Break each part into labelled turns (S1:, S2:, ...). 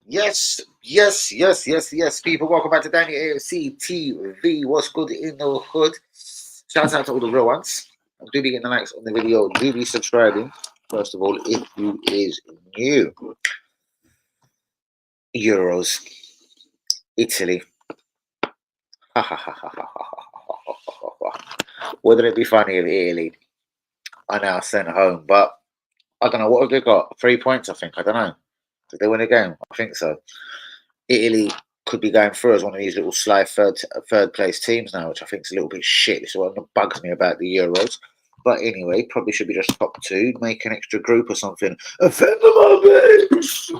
S1: Yes, yes, yes, yes, yes. People, welcome back to Danny AFC TV. What's good in the hood? Shout out to all the real ones. Do be getting the likes on the video. Do be subscribing. First of all, if you is new. Euros. Italy. Wouldn't it be funny if Italy are now sent home? But I don't know. What have they got? 3 points, I think. I don't know. Did they win a game? I think so. Italy could be going through as one of these little sly third place teams now, which I think is a little bit shit. This is what bugs me about the Euros. But anyway, probably should be just top two, make an extra group or something. Offend them all, bitch!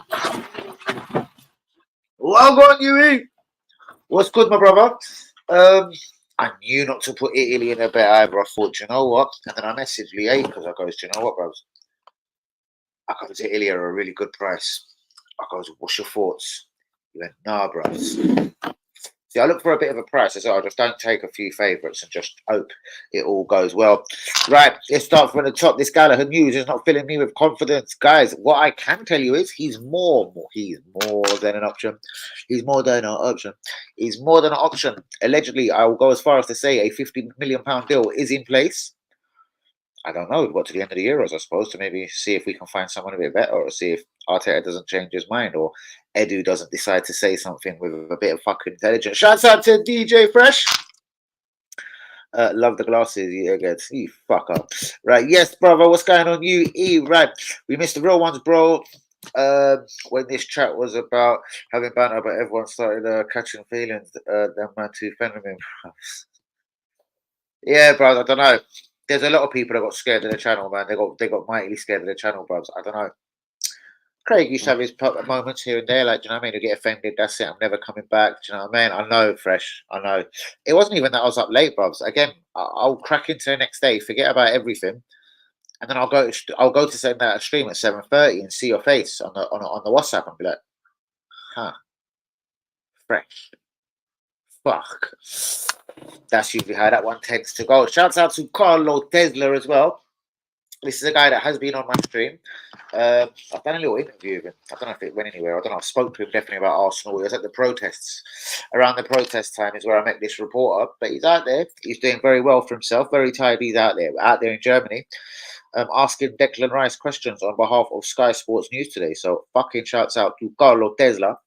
S1: Well gone, Yui! What's good, my brother? I knew not to put Italy in a bet either. I thought, you know what? And then I messaged Lee because I goes, do you know what, bros? I goes, Italy are a really good price. I goes, what's your thoughts? He went, nah, bros. See, I look for a bit of a price. I said, I just don't take a few favourites and just hope it all goes well. Right, let's start from the top. This Gallagher news is not filling me with confidence. Guys, what I can tell you is he's more than an option. He's more than an option. He's more than an option. Allegedly, I will go as far as to say a £50 million deal is in place. I don't know. We've got to the end of the Euros, I suppose, to maybe see if we can find someone a bit better, or see if Arteta doesn't change his mind, or Edu doesn't decide to say something with a bit of fucking intelligence. Shouts out to DJ Fresh. Love the glasses, you good. You fuck up. Right, yes, brother. What's going on, you? Right, we missed the real ones, bro. When this chat was about having banter, but everyone started catching feelings. That man too feminine. Yeah, bro. I don't know. There's a lot of people that got scared of the channel, man. They got mightily scared of the channel, bros. I don't know. Craig used to have his moments here and there, like, do you know what I mean? To get offended, that's it. I'm never coming back. Do you know what I mean? I know, Fresh. I know. It wasn't even that I was up late, bros. Again, I'll crack into the next day, forget about everything, and then I'll go to send out a stream at 7:30 and see your face on the WhatsApp and be like, huh, Fresh. Fuck. That's usually how that one tends to go. Shouts out to Carlo Tesla as well. This is a guy that has been on my stream. I've done a little interview with him. I don't know if it went anywhere. I don't know. I spoke to him definitely about Arsenal. He was at the protests. Around the protest time is where I met this reporter. But he's out there. He's doing very well for himself. Very tired he's out there in Germany, asking Declan Rice questions on behalf of Sky Sports News today. So fucking shouts out to Carlo Tesla.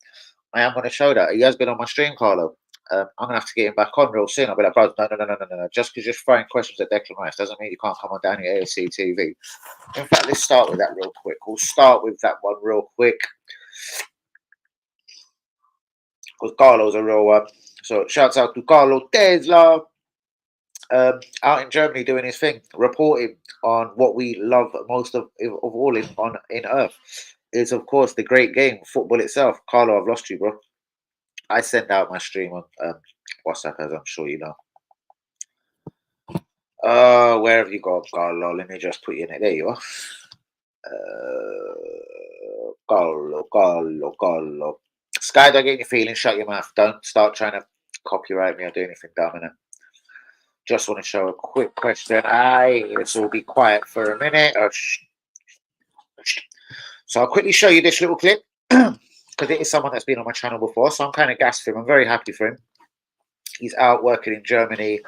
S1: I am going to show that. He has been on my stream, Carlo. I'm going to have to get him back on real soon. I'll be like, bro, no. Just because you're throwing questions at Declan Rice doesn't mean you can't come on down here AFC TV. In fact, let's start with that real quick. We'll start with that one real quick. Because Carlo's a real one. So shouts out to Carlo Tesla. Out in Germany doing his thing, reporting on what we love most of all in Earth. Is, of course, the great game, football itself. Carlo, I've lost you, bro. I send out my stream on WhatsApp, as I'm sure you know. Where have you gone, Carlo? Let me just put you in it. There you are. Carlo. Sky, don't get your feelings. Shut your mouth. Don't start trying to copyright me or do anything dumb in it. Just want to show a quick question. Let's all be quiet for a minute. So I'll quickly show you this little clip. Because it is someone that's been on my channel before, so I'm kind of gassed for him. I'm very happy for him. He's out working in Germany,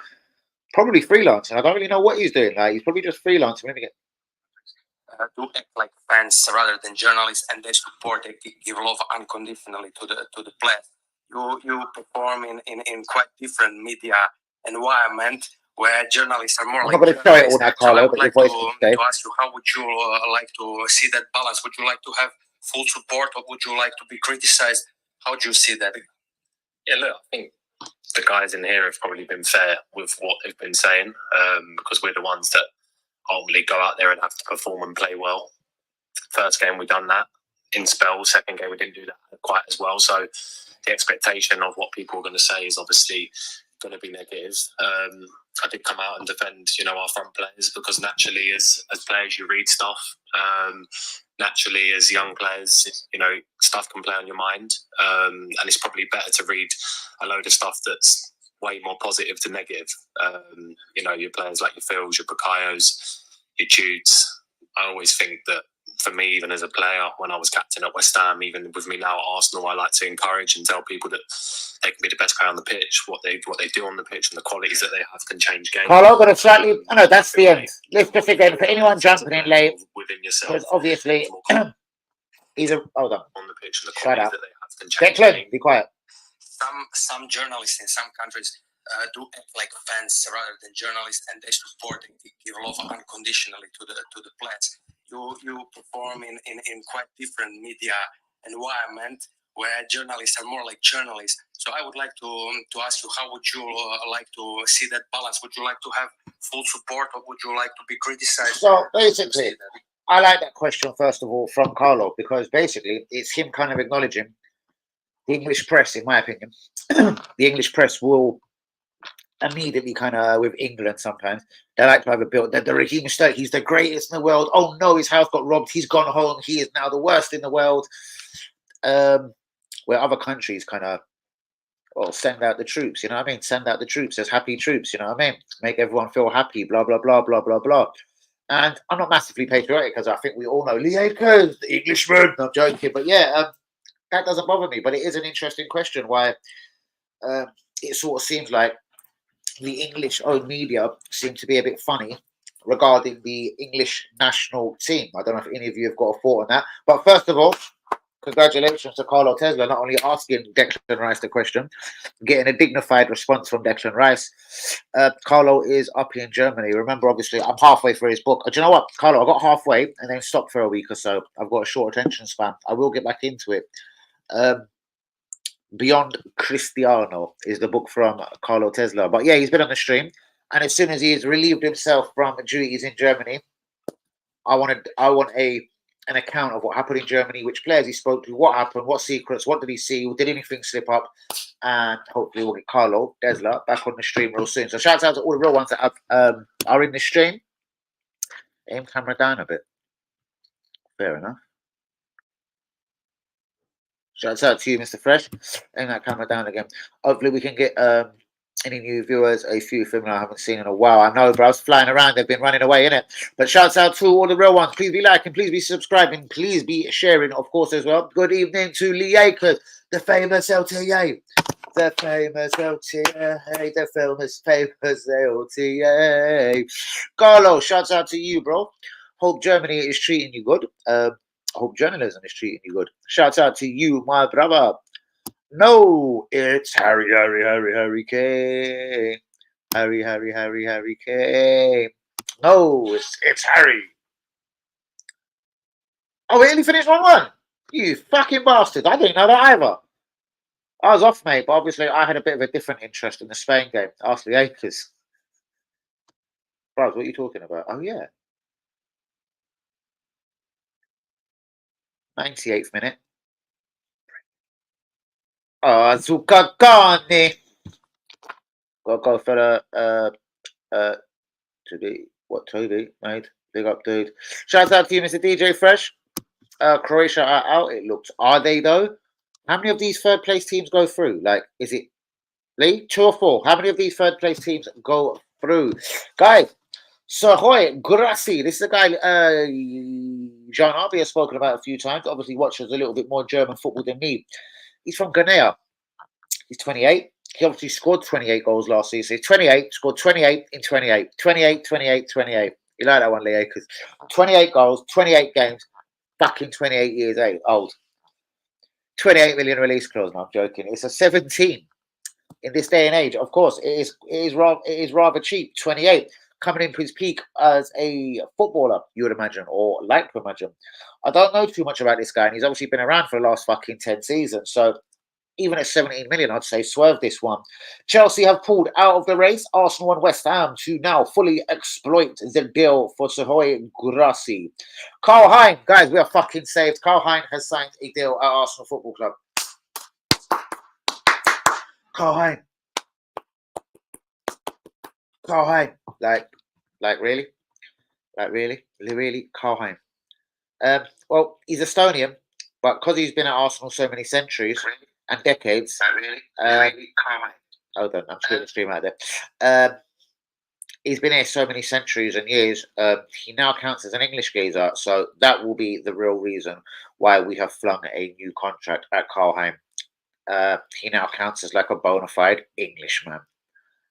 S1: probably freelancing. I don't really know what he's doing. Like, he's probably just freelancing. Let me get.
S2: To act like fans rather than journalists, and they support, they give love unconditionally to the players. You perform in quite different media environment where journalists are more.
S1: I'm not going to show it all now, Carlo, but your voice can stay.
S2: To ask you, how would you like to see that balance? Would you like to have full support, or would you like to be criticized? How do you see that?
S3: Yeah, look, I think the guys in here have probably been fair with what they've been saying, because we're the ones that ultimately go out there and have to perform and play well. First game we done that in spells. Second game we didn't do that quite as well. So the expectation of what people are going to say is obviously going to be negative. I did come out and defend, our front players, because naturally, as players, you read stuff. Naturally, as young players, stuff can play on your mind, and it's probably better to read a load of stuff that's way more positive to negative. You know, your players like your Phils, your Bukayos, your Judes. I always think that for me, even as a player, when I was captain at West Ham, even with me now at Arsenal, I like to encourage and tell people that they can be the best player on the pitch. What they do on the pitch and the qualities that they have can change games.
S1: Carlo, got a slightly. Oh, no, that's the end. Let's just again for anyone jumping in late,
S3: within yourself,
S1: because obviously he's a. Hold on.
S3: On the pitch and the
S1: Shut
S3: qualities
S1: up.
S3: that they have can change
S1: Declan,
S3: games.
S1: be quiet.
S2: Some journalists in some countries do act like fans rather than journalists, and they support and give love unconditionally to the players. You perform in quite different media environment where journalists are more like journalists. So I would like to ask you, how would you like to see that balance? Would you like to have full support, or would you like to be criticized?
S1: So basically, I like that question first of all from Carlo, because basically it's him kind of acknowledging the English press, in my opinion. The English press will immediately kind of, with England sometimes, they like to have a build that the Raheem Sterling, he's the greatest in the world. Oh no, his house got robbed. He's gone home. He is now the worst in the world. Where other countries kind of, well, send out the troops, you know what I mean? Send out the troops as happy troops, you know what I mean? Make everyone feel happy, blah, blah, blah, blah, blah, blah. And I'm not massively patriotic, because I think we all know Lee Akers, the Englishman. I'm joking, but yeah, that doesn't bother me. But it is an interesting question why it sort of seems like the English-owned media seem to be a bit funny regarding the English national team. I don't know if any of you have got a thought on that. But first of all, congratulations to Carlo Tesla, not only asking Declan Rice the question, getting a dignified response from Declan Rice. Carlo is up in Germany. Remember, obviously, I'm halfway through his book. Do you know what, Carlo? I got halfway and then stopped for a week or so. I've got a short attention span. I will get back into it. Beyond Cristiano is the book from Carlo Tesla. But yeah, he's been on the stream. And as soon as he has relieved himself from duties in Germany, I want an account of what happened in Germany, which players he spoke to, what happened, what secrets, what did he see, did anything slip up, and hopefully we'll get Carlo Tesla back on the stream real soon. So shout out to all the real ones that are in the stream. Aim camera down a bit. Fair enough. Shouts out to you, Mr. Fresh. Aim that camera down again. Hopefully we can get any new viewers, a few from I haven't seen in a while. I know, bro, I was flying around. They've been running away, innit? But shouts out to all the real ones. Please be liking, please be subscribing, please be sharing, of course, as well. Good evening to Lee Akers, the famous LTA. The famous LTA. The famous LTA. Carlo, shouts out to you, bro. Hope Germany is treating you good. I hope journalism is treating you good. Shouts out to you, my brother. No, it's Harry Kane. Harry Kane. No, it's Harry. Oh, we only finished 1-1. You fucking bastard. I didn't know that either. I was off, mate, but obviously I had a bit of a different interest in the Spain game. Ask the Akers. Bro, what are you talking about? Oh, yeah. 98th minute. Oh, Zucacone. Go for the Toby made. Big up, dude. Shout out to you, Mr. DJ Fresh. Croatia are out, it looks. Are they though? How many of these third place teams go through? Like, is it Lee? 2 or 4? How many of these third place teams go through? Guys, Sohoy Grassi. This is a guy Jean Arby has spoken about a few times. Obviously watches a little bit more German football than me. He's from Ghanea. He's 28. He obviously scored 28 goals last season. He's 28, scored 28 in 28. 28, 28, 28. You like that one, Leo? Because 28 goals, 28 games, fucking 28 years old. 28 million release clause. No, I'm joking. It's a 17 in this day and age. Of course, it is rather cheap. 28. Coming into his peak as a footballer, you would imagine, or like to imagine. I don't know too much about this guy, and he's obviously been around for the last fucking 10 seasons. So even at 17 million, I'd say swerve this one. Chelsea have pulled out of the race. Arsenal and West Ham to now fully exploit the deal for Sohoy Grassi. Carl Hein, guys, we are fucking saved. Carl Hein has signed a deal at Arsenal Football Club. Carl Hein. Carl Hein. Like really? Like really? Carl Hein. Well, he's Estonian, but because he's been at Arsenal so many centuries and decades,
S2: Really? Carl Hein.
S1: Hold on, I'm screwing the stream out there. He's been here so many centuries and years. He now counts as an English geezer, so that will be the real reason why we have flung a new contract at Karlheim. He now counts as like a bona fide Englishman.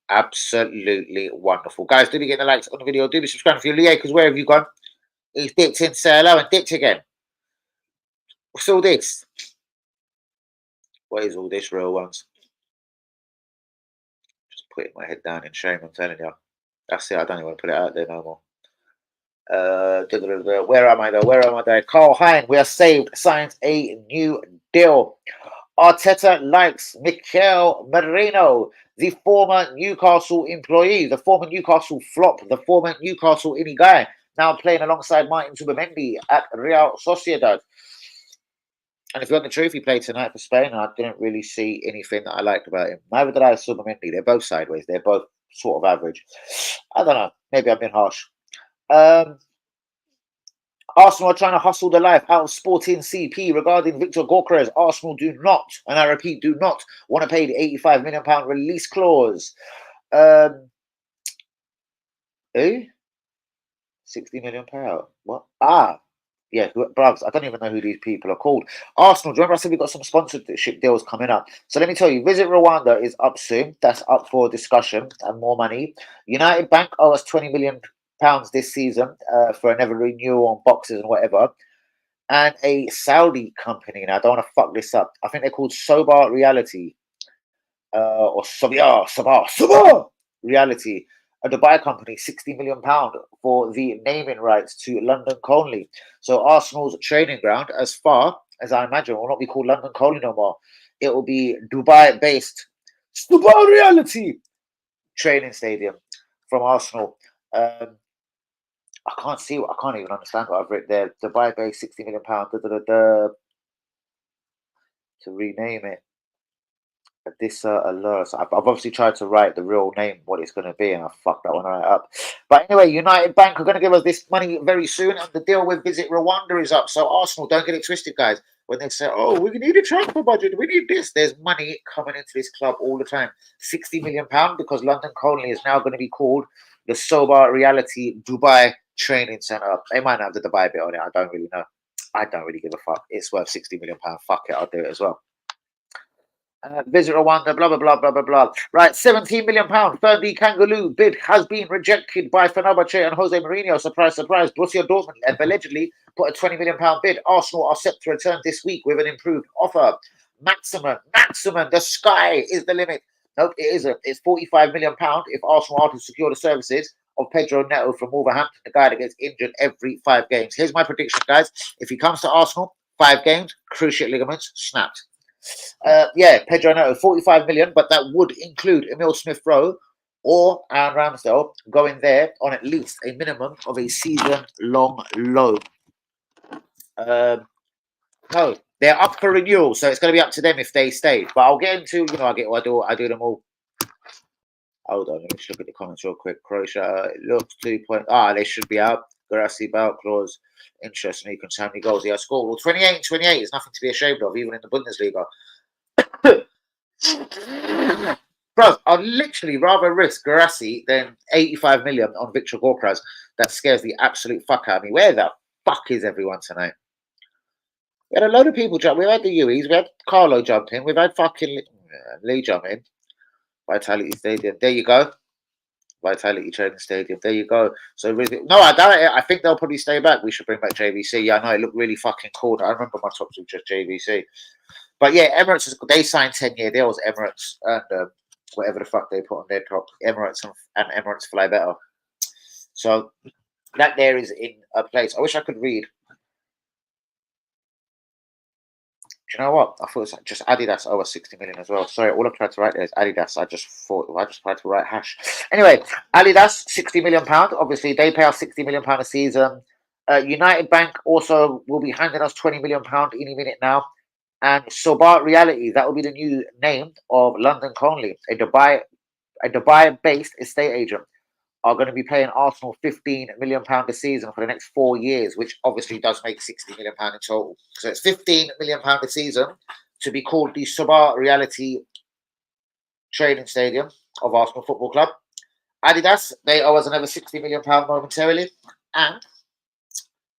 S1: Absolutely wonderful. Guys, do be getting the likes on the video. Do be subscribing for your Lié, because where have you gone? He's dipped in, say hello and dipped again. What's all this? What is all this, real ones? Just putting my head down in shame, I'm telling you. That's it, I don't even want to put it out there no more. Where am I though? Where am I there? Karlheim, we are saved, signs a new deal. Arteta likes Mikel Merino, the former Newcastle employee, the former Newcastle flop, the former Newcastle innie guy, now playing alongside Martin Zubimendi at Real Sociedad. And if you want the truth, he played tonight for Spain, and I didn't really see anything that I liked about him. Neither did I Zubimendi. They're both sideways. They're both sort of average. I don't know. Maybe I've been harsh. Arsenal are trying to hustle the life out of Sporting CP regarding Victor Gyökeres. Arsenal do not, and I repeat, do not want to pay the £85 million release clause. Who? £60 million payout. What? Yeah, bruvs, I don't even know who these people are called. Arsenal, do you remember I said we've got some sponsorship deals coming up? So let me tell you, Visit Rwanda is up soon. That's up for discussion and more money. United Bank owe us £20 million this season for a never renewal on boxes and whatever. And a Saudi company, now I don't want to fuck this up. I think they're called Sobar Reality. Or Sobar Reality. A Dubai company, £60 million for the naming rights to London Colney. So Arsenal's training ground, as far as I imagine, will not be called London Colney no more. It will be Dubai-based Dubai Reality training stadium from Arsenal. I can't even understand what I've written there. Dubai-based £60 million to rename it. This alert. So I've obviously tried to write the real name, what it's going to be, and I fucked that one right up. But anyway, United Bank are going to give us this money very soon, and the deal with Visit Rwanda is up. So Arsenal, don't get it twisted, guys. When they say, "Oh, we need a transfer budget, we need this," there's money coming into this club all the time. £60 million because London Colney is now going to be called the Sobar Reality Dubai Training Centre. They might have the Dubai bit on it. I don't really know. I don't really give a fuck. It's worth £60 million. Fuck it, I'll do it as well. Visit Rwanda, blah, blah, blah, blah, blah, blah. Right, £17 million. Ferdi Kangaloo bid has been rejected by Fenerbahce and Jose Mourinho. Surprise, surprise. Borussia Dortmund have allegedly put a £20 million bid. Arsenal are set to return this week with an improved offer. Maximum, the sky is the limit. Nope, it isn't. It's £45 million if Arsenal are to secure the services of Pedro Neto from Wolverhampton, the guy that gets injured every 5 games. Here's my prediction, guys. If he comes to Arsenal, 5 games, cruciate ligaments, snapped. Pedro Neto, 45 million, but that would include Emil Smith-Rowe or Aaron Ramsdale going there on at least a minimum of a season-long loan. No, they're up for renewal, so it's going to be up to them if they stay. But I'll get into, I do them all. Hold on, let me just look at the comments real quick. Croatia, it looks 2 point. They should be out. Garassi, bout clause, interesting. He can how many goals he has scored. Well, 28 is nothing to be ashamed of, even in the Bundesliga. Bro, I'd literally rather risk Garassi than 85 million on Victor Gyökeres. That scares the absolute fuck out of me. Where the fuck is everyone tonight? We had a load of people jump. We had the Uis, we had Carlo jump in, we've had fucking Lee jump in. Vitality Stadium. There you go. Vitality Training Stadium. There you go. So really, no, I doubt it. I think they'll probably stay back. We should bring back JVC. Yeah, I know it looked really fucking cool. I remember my tops was just JVC. But yeah, Emirates, they signed 10-year deals, Emirates, and whatever the fuck they put on their top. Emirates and Emirates fly better. So that there is in a place. I wish I could read. Do you know what? I thought it was just Adidas over 60 million as well. Sorry, all I've tried to write there is Adidas. I just tried to write hash. Anyway, Adidas, £60 million. Obviously, they pay us £60 million a season. United Bank also will be handing us £20 million any minute now. And Sobar Reality, that will be the new name of London Colney, a Dubai-based estate agent, are going to be paying Arsenal £15 million a season for the next 4 years, which obviously does make £60 million in total. So it's £15 million a season to be called the Sobar Reality training stadium of Arsenal Football Club. Adidas, they owe us another £60 million momentarily. And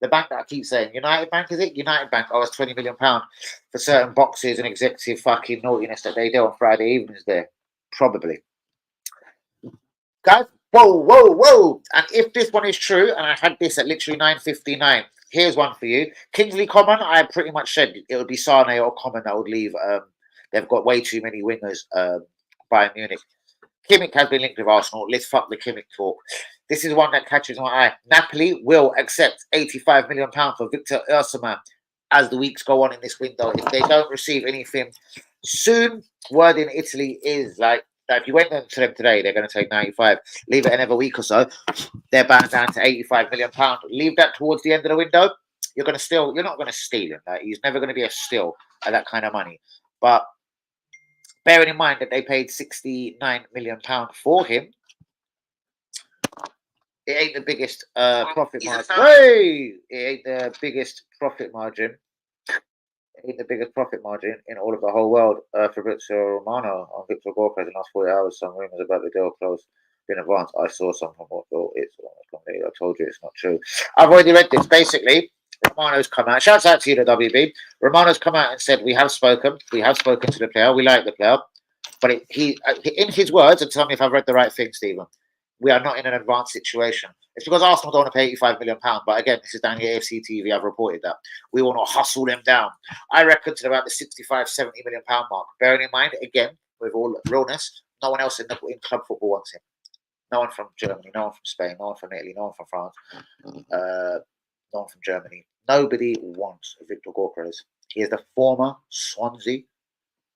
S1: the bank that I keep saying, United Bank, is it? United Bank owe us £20 million for certain boxes and executive fucking naughtiness that they do on Friday evenings there. Probably. Guys, whoa. And if this one is true, and I had this at literally 9:59, here's one for you. Kingsley Coman, I pretty much said it would be Sane or Coman that would leave. They've got way too many wingers, Bayern Munich. Kimmich has been linked with Arsenal. Let's fuck the Kimmich talk. This is one that catches my eye. Napoli will accept £85 million for Victor Osimhen as the weeks go on in this window. If they don't receive anything soon, word in Italy is like, that if you went to them today, they're going to take 95. Leave it another week or so, they're bound down to £85 million. Leave that towards the end of the window. You're not going to steal him. Like, he's never going to be a steal at that kind of money. But bearing in mind that they paid £69 million for him, it ain't the biggest profit margin. Hey! It ain't the biggest profit margin. It ain't the biggest profit margin in all of the whole world. Fabrizio Romano on Victor Gorka in the last 40 hours. Some rumours about the deal closed in advance. I saw some from what it's I told you it's not true. I've already read this. Basically, Romano's come out. Shouts out to you, the WB. Romano's come out and said, we have spoken to the player. We like the player. But he, in his words, and tell me if I've read the right thing, Stephen, we are not in an advanced situation. It's because Arsenal don't want to pay £85 million. But again, this is down here, AFC TV. I've reported that. We want to hustle them down. I reckon to about the £65-70 million mark. Bearing in mind, again, with all realness, no one else in club football wants him. No one from Germany, no one from Spain, no one from Italy, no one from France, no one from Germany. Nobody wants Victor Gorka. He is the former Swansea,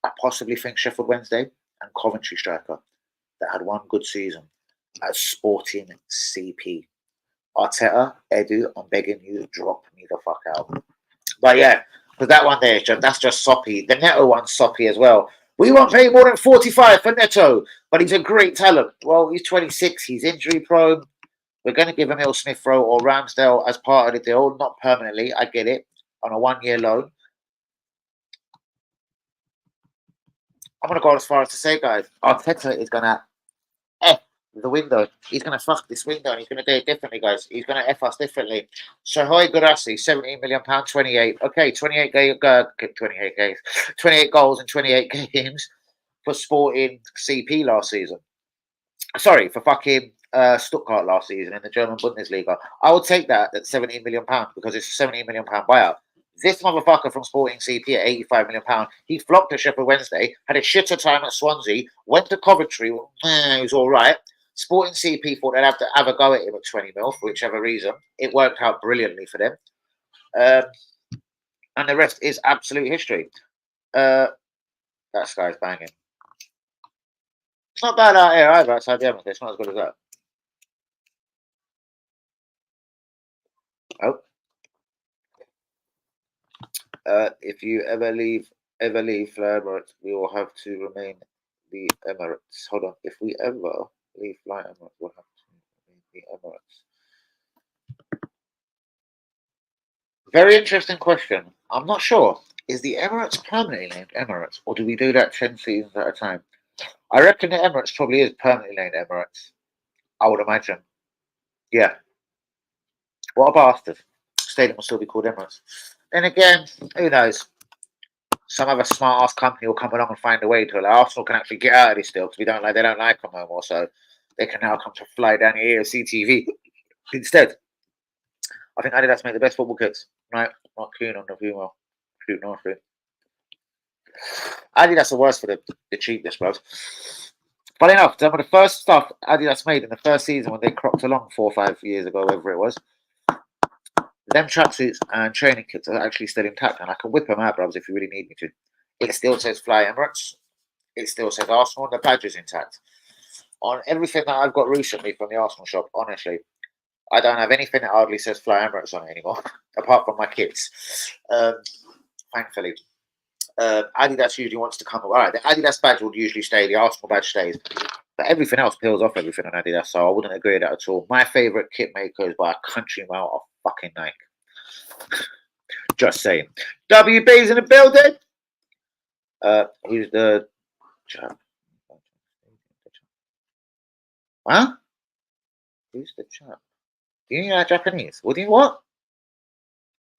S1: I possibly think Sheffield Wednesday, and Coventry striker that had one good season at Sporting CP. Arteta, Edu, I'm begging you, drop me the fuck out. But yeah, because that one there, that's just soppy. The Neto one's soppy as well. We won't pay more than 45 for Neto, but he's a great talent. Well, he's 26, he's injury prone. We're going to give him Smith Rowe or Ramsdale as part of the deal, not permanently, I get it, on a 1-year loan. I'm going to go as far as to say, guys, Arteta is going to F the window. He's going to fuck this window and he's going to do it differently, guys. He's going to F us differently. Shahoy Gurasi, £17 million, 28. Okay, 28 goals in 28 games for Sporting CP last season. Sorry, for fucking Stuttgart last season in the German Bundesliga. I would take that at £17 million because it's a £17 million buyout. This motherfucker from Sporting CP at £85 million, he flopped at Sheffield Wednesday, had a shitter time at Swansea, went to Coventry, he was all right. Sporting CP thought they'd have to have a go at him at 20 mil for whichever reason. It worked out brilliantly for them. And the rest is absolute history. That guy's banging. It's not bad out here either outside the Emirates. It's not as good as that. Oh. If you ever leave Fly Emirates, we will have to remain the Emirates. Hold on. If we ever leave Fly Emirates, we'll have to remain the Emirates. Very interesting question. I'm not sure. Is the Emirates permanently named Emirates, or do we do that 10 seasons at a time? I reckon the Emirates probably is permanently named Emirates. I would imagine. Yeah. What a bastard. Stadium will still be called Emirates. Then again, who knows? Some other smart ass company will come along and find a way to allow Arsenal can actually get out of this deal because they don't like them no more. So they can now come to fly down here CTV instead. I think Adidas make the best football kits. Right? Not keen on the female. Cute nasty. Adidas are worse for the cheapness, bro. But enough, some of the first stuff Adidas made in the first season when they cropped along 4 or 5 years ago, whatever it was, them tracksuits and training kits are actually still intact, and I can whip them out, bros, if you really need me to. It still says Fly Emirates. It still says Arsenal, and the badge is intact. On everything that I've got recently from the Arsenal shop, honestly, I don't have anything that hardly says Fly Emirates on it anymore, apart from my kits. Thankfully. Adidas usually wants to come. All right, the Adidas badge will usually stay. The Arsenal badge stays. But everything else peels off everything on Adidas, so I wouldn't agree with that at all. My favourite kit maker is by a country mile of fucking Nike. Just saying. WB's in the building. Who's the chap? Huh? Who's the chap? Do you know Japanese? What do you what?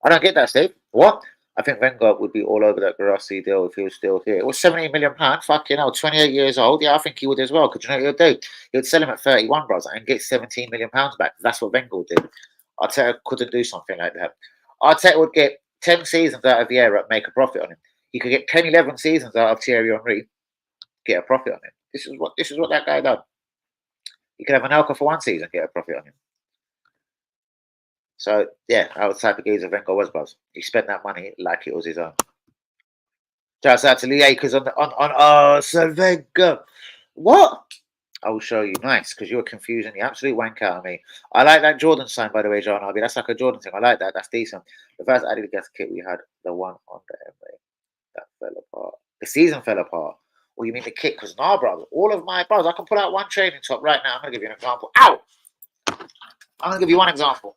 S1: I don't get that, Steve. What? I think Wenger would be all over that Garossi deal if he was still here. It was £17 million. Fucking hell, 28 years old. Yeah, I think he would as well. Because you know what he would do? He would sell him at 31, bros, and get £17 million back. That's what Wenger did. Arteta couldn't do something like that. Arteta would get 10 seasons out of Vieira and make a profit on him. He could get 10, 11 seasons out of Thierry Henry, get a profit on him. This is what that guy done. He could have an Alka for one season, get a profit on him. So yeah, I was the type of geezer Wenger was, bros. He spent that money like it was his own. Shouts out to Lee Akers on Sir Wenger. What? I will show you. Nice, because you're confusing the absolute wank out of me. I like that Jordan sign, by the way, John Harvey. That's like a Jordan thing. I like that. That's decent. The first Adidas kit we had, the one on the MA, that fell apart. The season fell apart. Or you mean the kit? Because nah, bro. All of my bros, I can pull out one training top right now. I'm going to give you an example. Ow! I'm going to give you one example.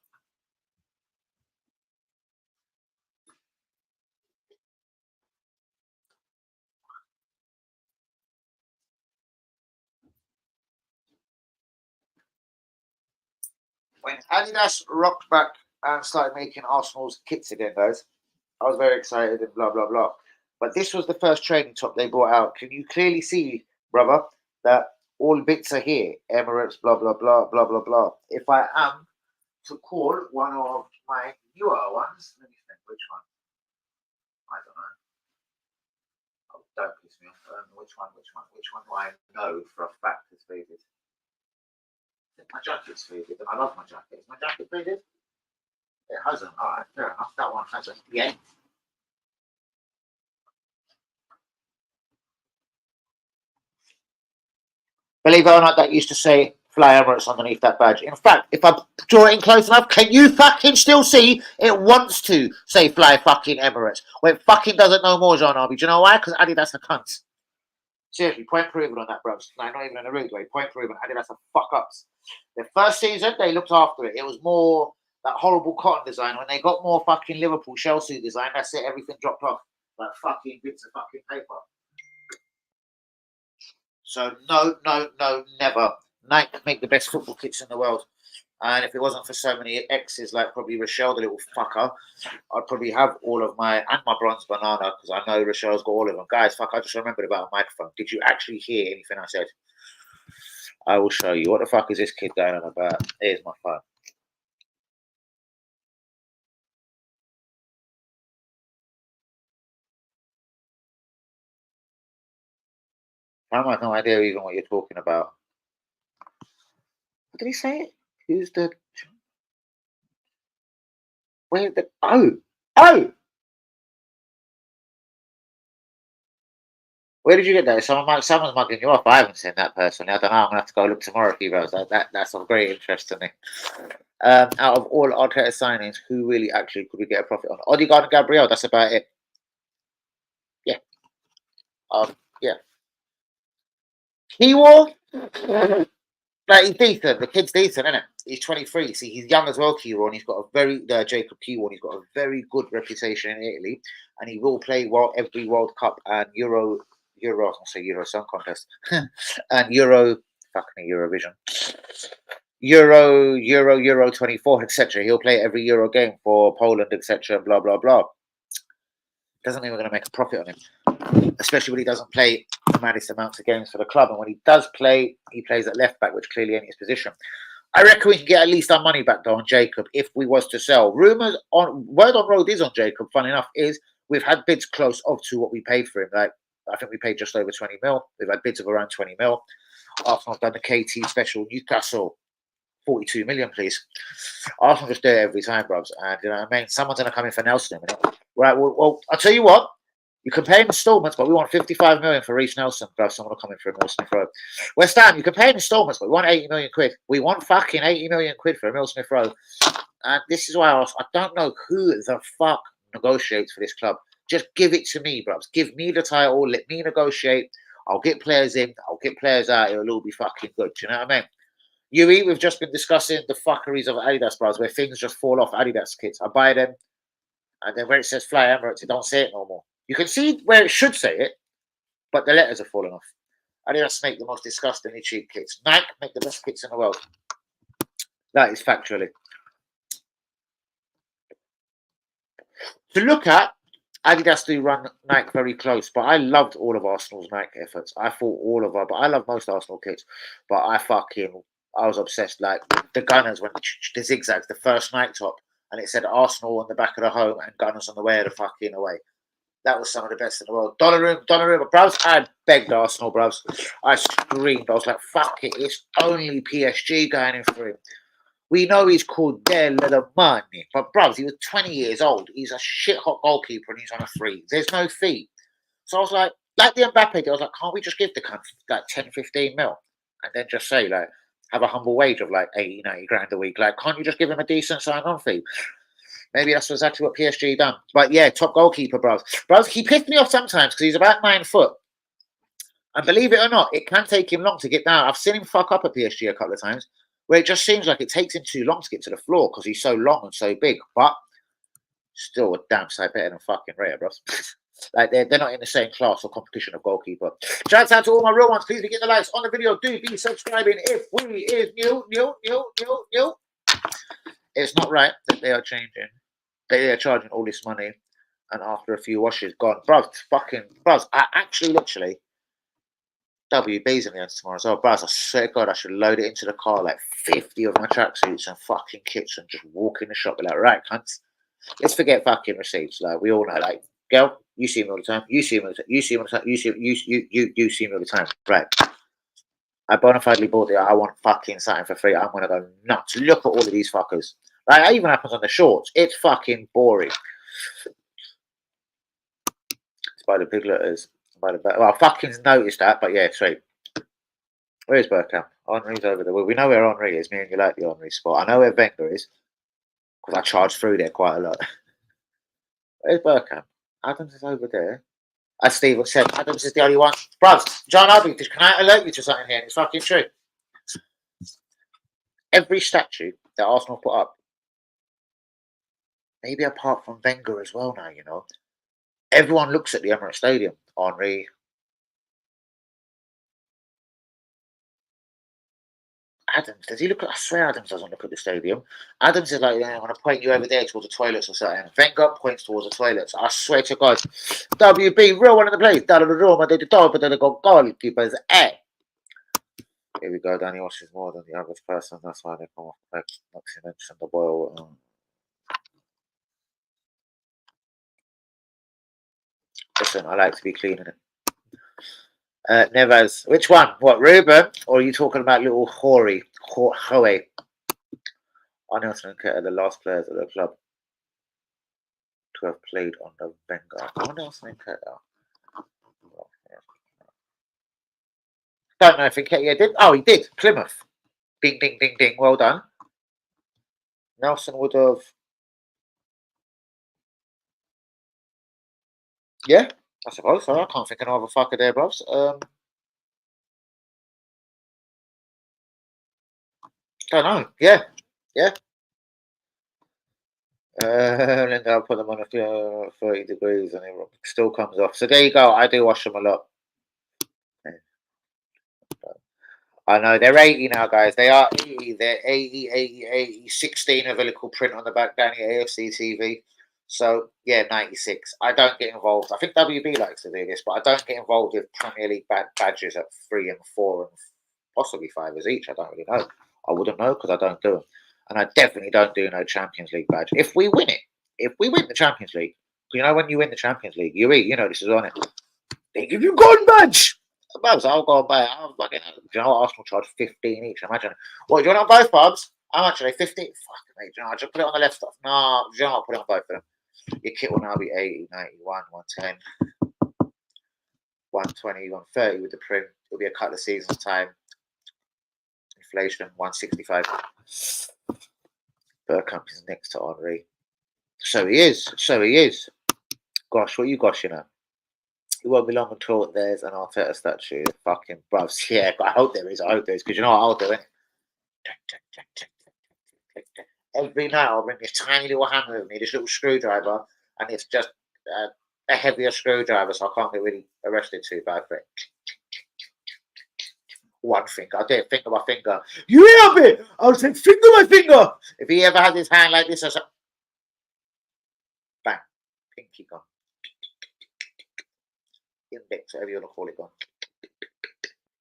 S1: When Adidas rocked back and started making Arsenal's kits again, guys, I was very excited and blah, blah, blah. But this was the first training top they brought out. Can you clearly see, brother, that all bits are here? Emirates, blah, blah, blah, blah, blah, blah. If I am to call one of my newer ones, let me think, which one? I don't know. Oh, don't piss me off. Which one do I know for a fact is faded? My jacket's faded, and I love my jacket. Is my jacket faded? It hasn't. All right, fair enough. That one hasn't. Yeah. Believe it or not, that used to say Fly Emirates underneath that badge. In fact, if I draw it in close enough, can you fucking still see it wants to say Fly fucking Emirates? When it fucking doesn't know more, John Arby. Do you know why? Because Adidas are cunts. Seriously, point proven on that, bros. Like, not even in a rude way. Point proven. Adidas are fuck ups. The first season, they looked after it. It was more that horrible cotton design. When they got more fucking Liverpool shell suit design, that's it. Everything dropped off. Like fucking bits of fucking paper. So no, never. Nike make the best football kits in the world. And if it wasn't for so many exes, like probably Rochelle, the little fucker, I'd probably have all of my bronze banana, because I know Rochelle's got all of them. Guys, fuck, I just remembered about a microphone. Did you actually hear anything I said? I will show you. What the fuck is this kid going on about? Here's my phone. I have no idea even what you're talking about. What did he say? Who's the... Where's the... Oh! Where did you get that? Someone's mugging you off. I haven't seen that personally. I don't know. I'm gonna have to go look tomorrow for you guys. That's of great interest to me. Out of all Arteta signings, who really actually could we get a profit on? Odegaard and Gabriel. That's about it. Yeah. Yeah. Kiwo. Like, he's decent. The kid's decent, isn't it? He's 23. See, he's young as well, Kiwo, and he's got a very Jacob Kiwo, and he's got a very good reputation in Italy, and he will play well every World Cup and Euro. I'll say Euro Song Contest and Eurovision, Euro 24, etc. He'll play every Euro game for Poland, etc. Blah blah blah. Doesn't mean we're going to make a profit on him, especially when he doesn't play the maddest amounts of games for the club. And when he does play, he plays at left back, which clearly ain't his position. I reckon we can get at least our money back though on Jacob if we was to sell. Word on road is on Jacob. Funny enough, is we've had bids close up to what we paid for him. Like, I think we paid just over 20 mil. We've had bids of around 20 mil. Arsenal have done the KT special. Newcastle, 42 million, please. Arsenal just do it every time, bruvs. And you know what I mean? Someone's going to come in for Nelson in a minute. Right, well, I'll tell you what. You can pay in installments, but we want 55 million for Reece Nelson. Bruv, someone will come in for Emile Smith Rowe. West Ham, you can pay in installments, but we want 80 million quid. We want fucking 80 million quid for Emile Smith Rowe. And this is why I don't know who the fuck negotiates for this club. Just give it to me, bruvs. Give me the title. Let me negotiate. I'll get players in. I'll get players out. It'll all be fucking good. Do you know what I mean? We've just been discussing the fuckeries of Adidas, bruvs, where things just fall off Adidas kits. I buy them, and then where it says Fly Emirates, it don't say it no more. You can see where it should say it, but the letters are falling off. Adidas make the most disgustingly cheap kits. Nike make the best kits in the world. That is factually. To look at, Adidas do run Nike very close, but I loved all of Arsenal's Nike efforts. I thought all of them, but I love most Arsenal kits. But I was obsessed. Like the Gunners, when the zigzags, the first Nike top, and it said Arsenal on the back of the home and Gunners on the way of the fucking away. That was some of the best in the world. Donnarumma, bruvs. I begged Arsenal, bruvs. I screamed. I was like, fuck it. It's only PSG going in for him. We know he's called their little money. But, bruvs, he was 20 years old. He's a shit-hot goalkeeper and he's on a free. There's no fee. So I was like the Mbappe deal, I was like, can't we just give the cunt like 10, 15 mil? And then just say, like, have a humble wage of like 80, 90 grand a week. Like, can't you just give him a decent sign-on fee? Maybe that's exactly what PSG done. But yeah, top goalkeeper, bros. Bros, he pissed me off sometimes because he's about 9 foot. And believe it or not, it can take him long to get down. I've seen him fuck up at PSG a couple of times where it just seems like it takes him too long to get to the floor because he's so long and so big. But still a damn sight better than fucking Raya, bros. Like they're not in the same class or competition of goalkeeper. Shouts out to all my real ones. Please be getting the likes on the video. Do be subscribing if we is new. It's not right that they are changing. They are charging all this money, and after a few washes, gone. Bros, I actually literally WB's in the end tomorrow as well. Bros, I swear to God, I should load it into the car like 50 of my tracksuits and fucking kits and just walk in the shop. Be like, right, cunts, let's forget fucking receipts. Like we all know, like, girl, you see me all the time. You see me all the time. You see me all the time. You see me all the time. Right. I bona fidely bought it. I want fucking something for free. I'm gonna go nuts. Look at all of these fuckers. Like, that even happens on the shorts. It's fucking boring. It's by the big letters. Well, I fucking noticed that, but yeah, sweet. Where's Bergkamp? Henri's over there. Well, we know where Henri is. Me and you like the Henri spot. I know where Wenger is because I charge through there quite a lot. Where's Bergkamp? Adams is over there. As Stephen said, Adams is the only one. Bruv, John Obi, can I alert you to something here? It's fucking true. Every statue that Arsenal put up, maybe apart from Wenger as well now, you know, everyone looks at the Emirates Stadium. Henri. Adams, does he look at? I swear Adams doesn't look at the stadium. Adams is like, yeah, I'm going to point you over there towards the toilets or something. Wenger points towards the toilets. I swear to God. WB, real one of the place. Donnarumma, they top, but then they got goalkeepers. Here we go. Danny Wash is more than the average person. That's why they come off quick. Not to mention the boil. Listen, I like to be clean in it. Neves. Which one? What, Ruben? Or are you talking about little Hori? Hoey? Nelson and Ketter, the last players of the club to have played under Wenger. Nelson and Ketter. Don't know if Nketiah did. Oh, he did. Plymouth. Ding, ding, ding, ding. Well done. Nelson would have. Yeah, I suppose so. I can't think of another fucker there, bros. Don't know. Yeah. And then I'll put them on a 30 degrees and it still comes off. So there you go. I do wash them a lot. I know they're 80 now, guys. They are 80. They're 80. 16 of a little print on the back, Danny AFC TV. So yeah, 96. I don't get involved. I think WB likes to do this, but I don't get involved with Premier League badges at 3 and 4 and possibly 5 as each. I don't really know. I wouldn't know because I don't do them. And I definitely don't do no Champions League badge. If we win it, if we win the Champions League, you know, when you win the Champions League, you know this is on it. They give you golden badge. I'll go and buy it. I'll fucking, do you know what? Arsenal charge 15 each. Imagine. What, do you want it on both pubs? How much are they? 15? Fuck, mate. Do you know, I just put it on the left stuff. No, do you know what? I'll put it on both of them. Your kit will now be 80, 91, 110, 120, 130 with the print. It'll be a couple of seasons' time. Inflation, 165. Bergkamp is next to Henri. So he is. Gosh, what are you goshing at? It won't be long until there's an Arteta statue. Fucking bruvs. Yeah, I hope there is. Because you know what I'll do, it. Every night I'll bring this tiny little hammer with me, this little screwdriver, and it's just a heavier screwdriver, so I can't get really arrested too bad for it. one finger. I didn't finger my finger. You hear me? I was saying finger my finger. If he ever had his hand like this, I said, bang, pinky gone. Index, whatever you want to call it, gone.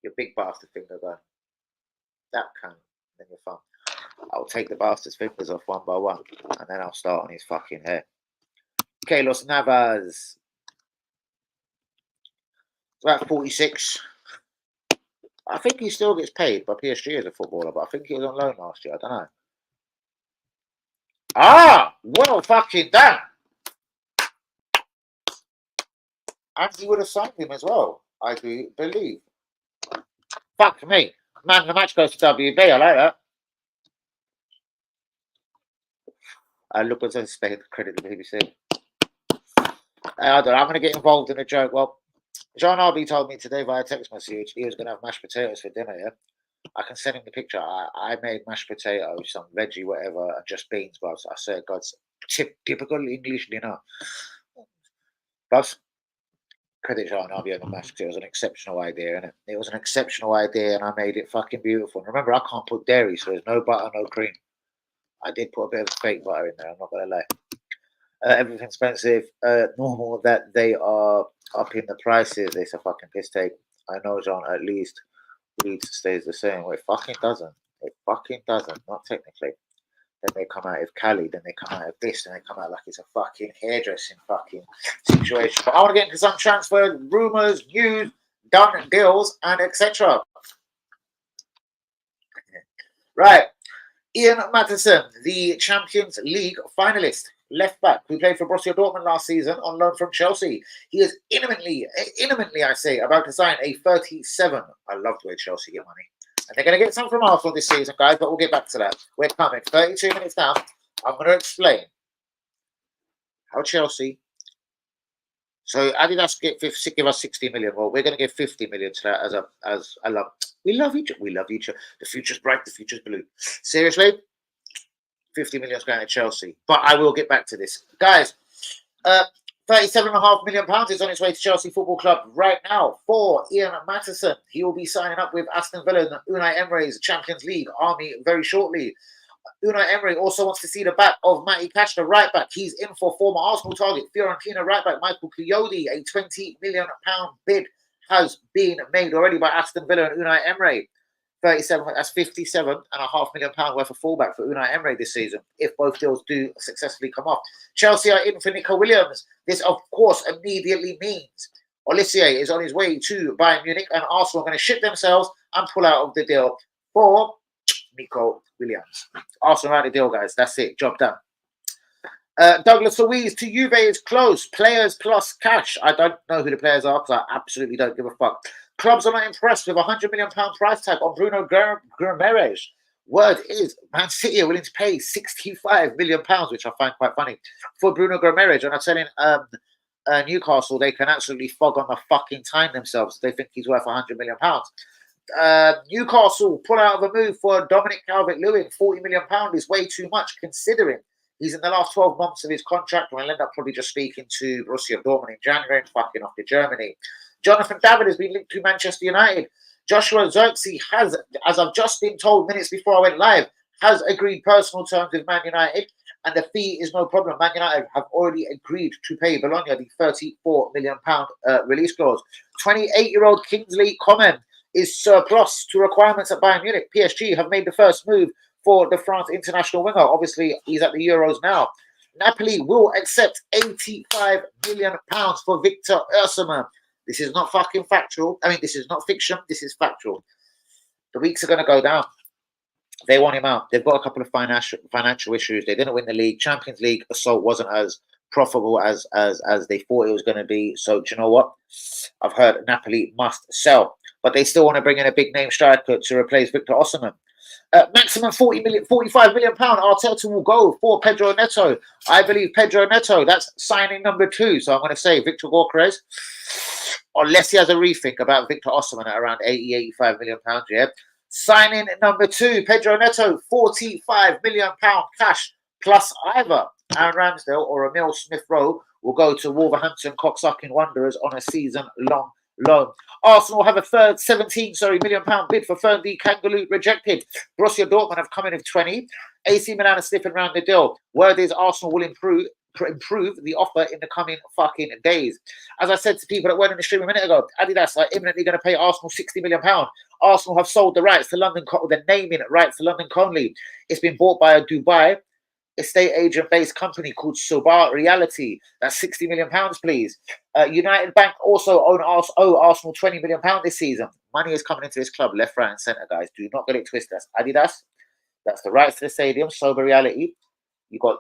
S1: Your big bastard finger gone. That can, then your thumb. I'll take the bastard's fingers off one by one, and then I'll start on his fucking head. Carlos Navas. It's about 46. I think he still gets paid by PSG as a footballer, but I think he was on loan last year. I don't know. Ah, well fucking done. And he would have signed him as well, I do believe. Fuck me. Man, the match goes to WB. I like that. Look what's expected credit to the BBC. I don't know. I'm going to get involved in a joke. Well, John Arby told me today via text message he was going to have mashed potatoes for dinner, yeah? I can send him the picture. I made mashed potatoes, some veggie, whatever, and just beans, bros. I said, God's typical English dinner. Bros, credit John Arby on the mashed potatoes. It was an exceptional idea, and it was an exceptional idea, and I made it fucking beautiful. And remember, I can't put dairy, so there's no butter, no cream. I did put a bit of fake butter in there, I'm not going to lie. Everything's expensive. Normal that they are up in the prices. It's a fucking piss take. I know, John, at least Leeds stays the same. Well, it fucking doesn't. It fucking doesn't. Not technically. Then they come out of Cali. Then they come out of this. And they come out like it's a fucking hairdressing fucking situation. But I want to get into some transfer rumours, news, done deals, and etc. Right. Ian Matheson, the Champions League finalist. Left back, who played for Borussia Dortmund last season on loan from Chelsea. He is imminently, I say, about to sign a 37. I love the way Chelsea get money. And they're going to get some from Arsenal this season, guys, but we'll get back to that. We're coming. 32 minutes down. I'm going to explain how Chelsea... So Adidas give us 60 million. Well, we're going to give 50 million to that as a love. We love each other. We love each other. The future's bright. The future's blue. Seriously? 50 million going to Chelsea, but I will get back to this, guys. 37.5 million pounds is on its way to Chelsea Football Club right now for Ian Matheson. He will be signing up with Aston Villa and Unai Emery's Champions League army very shortly. Unai Emery also wants to see the back of Matty Cash, the right back. He's in for former Arsenal target Fiorentina right back Michael Coyote. A 20 million pound bid has been made already by Aston Villa and Unai Emery. 37, that's 57.5 million pound worth of fullback for Unai Emery this season, if both deals do successfully come off. Chelsea are in for Nico Williams. This, of course, immediately means Olivier is on his way to Bayern Munich, and Arsenal are going to shit themselves and pull out of the deal for Nico Williams. Arsenal out the deal, guys. That's it. Job done. Douglas Luiz to Juve is close. Players plus cash. I don't know who the players are because I absolutely don't give a fuck. Clubs are not impressed with a £100 million price tag on Bruno Guimaraes. Word is Man City are willing to pay £65 million, which I find quite funny, for Bruno Guimaraes. And I'm telling Newcastle they can absolutely fog on the fucking time themselves. They think he's worth £100 million. Newcastle pull out of a move for Dominic Calvert-Lewin. £40 million is way too much considering he's in the last 12 months of his contract, and I'll end up probably just speaking to Borussia Dortmund in January and fucking off to Germany. Jonathan David has been linked to Manchester United. Joshua Zirkzee has, as I've just been told minutes before I went live, has agreed personal terms with Man United, and the fee is no problem. Man United have already agreed to pay Bologna the £34 million release clause. 28-year-old Kingsley Coman is surplus to requirements at Bayern Munich. PSG have made the first move for the France international winger. Obviously, he's at the Euros now. Napoli will accept £85 million for Victor Osimhen. This is not fucking factual. I mean, this is not fiction. This is factual. The weeks are going to go down. They want him out. They've got a couple of financial issues. They didn't win the league. Champions League assault wasn't as profitable as they thought it was going to be. So, do you know what? I've heard Napoli must sell. But they still want to bring in a big-name striker to replace Victor Osimhen. Maximum £45 million. Arteta will go for Pedro Neto. I believe Pedro Neto, that's signing number 2. So I'm going to say Victor Gyökeres, unless he has a rethink about Victor Osimhen at around £85 million. Yeah. Signing number 2, Pedro Neto, £45 million cash, plus either Aaron Ramsdale or Emil Smith-Rowe will go to Wolverhampton cocksucking Wanderers on a season-long loan. Arsenal have a third £17 million bid for Ferndy Kangaloo rejected. Borussia Dortmund have come in with 20. AC Milan are sniffing around the deal. Word is Arsenal will improve the offer in the coming fucking days. As I said to people that weren't in the stream a minute ago, Adidas are imminently going to pay Arsenal £60 million. Arsenal have sold the rights to London, the naming rights to London Conley. It's been bought by a Dubai estate agent-based company called Sobar Reality. That's £60 million, please. United Bank also owe Arsenal £20 million this season. Money is coming into this club left, right, and centre, guys. Do not get it twisted. That's Adidas. That's the rights to the stadium. Sober Reality. You got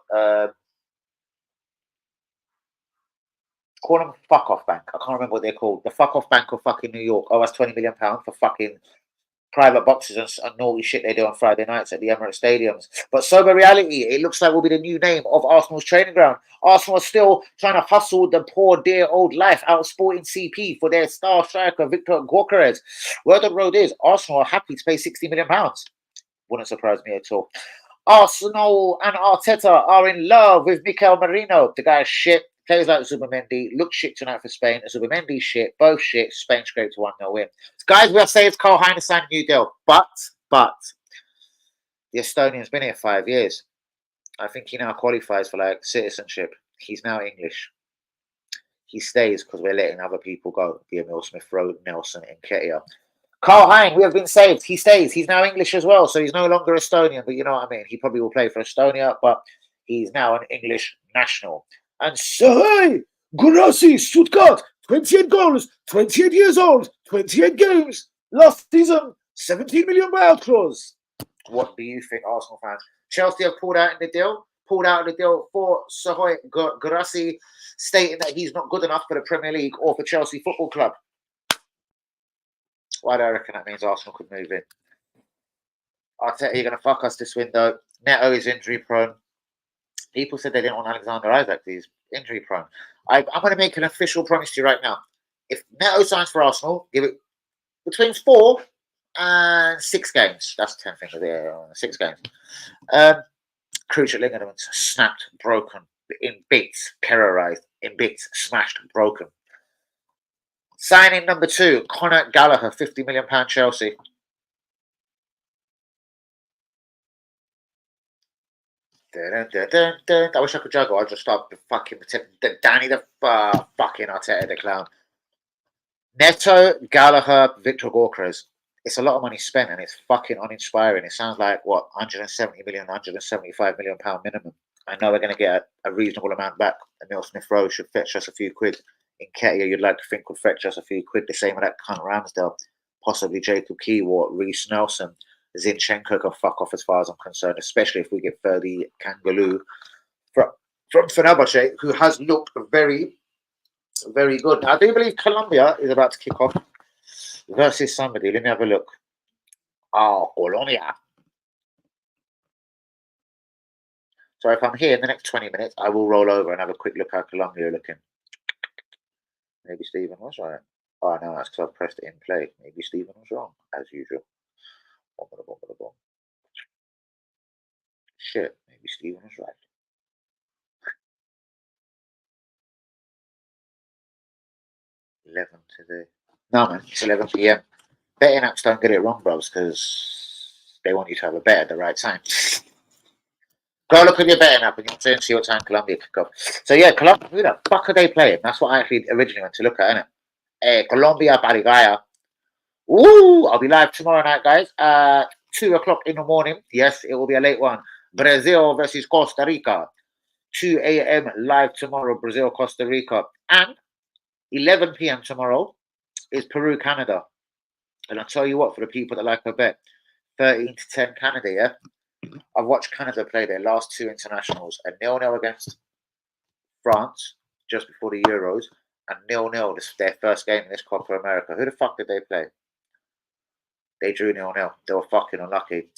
S1: call them Fuck Off Bank. I can't remember what they're called. The Fuck Off Bank of fucking New York. Oh, that's £20 million for fucking private boxes and naughty shit they do on Friday nights at the Emirates stadiums. But Sober Reality, it looks like will be the new name of Arsenal's training ground. Arsenal are still trying to hustle the poor, dear old life out of Sporting CP for their star striker, Victor Gyökeres. Word on the road is Arsenal are happy to pay £60 million. Wouldn't surprise me at all. Arsenal and Arteta are in love with Mikel Merino. The guy's shit. Plays like Zubimendi. Looks shit tonight for Spain. Zubimendi shit. Both shit. Spain scraped to 1-0 win. Guys, we are saying it's Karl Heinz signed a new deal. But the Estonian's been here 5 years. I think he now qualifies for like citizenship. He's now English. He stays because we're letting other people go. The Emil Smith Rowe, Nelson, and Ketia. Karl Heinz, we have been saved. He stays. He's now English as well. So he's no longer Estonian. But you know what I mean? He probably will play for Estonia. But he's now an English national. And Serhei Guirassy, Stuttgart, 28 goals, 28 years old, 28 games. Last season, 17 million buyout clause. What do you think, Arsenal fans? Chelsea have pulled out in the deal. Pulled out of the deal for Serhei Guirassy, stating that he's not good enough for the Premier League or for Chelsea Football Club. Why do I reckon that means Arsenal could move in? Arteta, you're going to fuck us this window. Neto is injury prone. People said they didn't want Alexander Isaac. He's injury prone. I'm going to make an official promise to you right now. If Neto signs for Arsenal, give it between 4 and 6 games. That's 10 fingers there. 6 games. Crucial ligaments snapped, broken, in bits, terrorized, in bits, smashed, broken. Signing number 2, Conor Gallagher, £50 million Chelsea. I wish I could juggle. I'll just start fucking Danny the fucking Arteta the clown. Neto, Gallagher, Victor Gyökeres. It's a lot of money spent and it's fucking uninspiring. It sounds like what 170 million, 175 million pound minimum. I know we're going to get a reasonable amount back. Emil Smith Rowe should fetch us a few quid. In Ketia, you'd like to think would fetch us a few quid. The same with that cunt Ramsdale, possibly Jacob Keywart, Reece Nelson. Zinchenko can fuck off as far as I'm concerned, especially if we get Ferndy Kangaloo from Fenerbahce, who has looked very, very good. Now, I do believe Colombia is about to kick off versus somebody. Let me have a look. Oh, Colombia. So if I'm here in the next 20 minutes, I will roll over and have a quick look how Colombia are looking. Maybe Stephen was right. Oh, no, that's because I've pressed it in play. Maybe Stephen was wrong, as usual. Shit, maybe Stephen was right. No, man, it's 11 p.m. Betting apps don't get it wrong, bros, because they want you to have a bet at the right time. Go look at your betting app and you'll see what time Colombia kick off. So yeah, Colombia, who the fuck are they playing? That's what I actually originally went to look at, innit? Colombia, Barigaya. Ooh, I'll be live tomorrow night, guys. 2 o'clock in the morning. Yes, it will be a late one. Brazil versus Costa Rica. 2 a.m. live tomorrow, Brazil, Costa Rica. And 11 p.m. tomorrow is Peru, Canada. And I'll tell you what, for the people that like a bet, 13-10 Canada, yeah? I've watched Canada play their last 2 internationals, a 0-0 against France just before the Euros, and 0-0 their first game in this Copa America. Who the fuck did they play? They drew 0-0. They were fucking unlucky.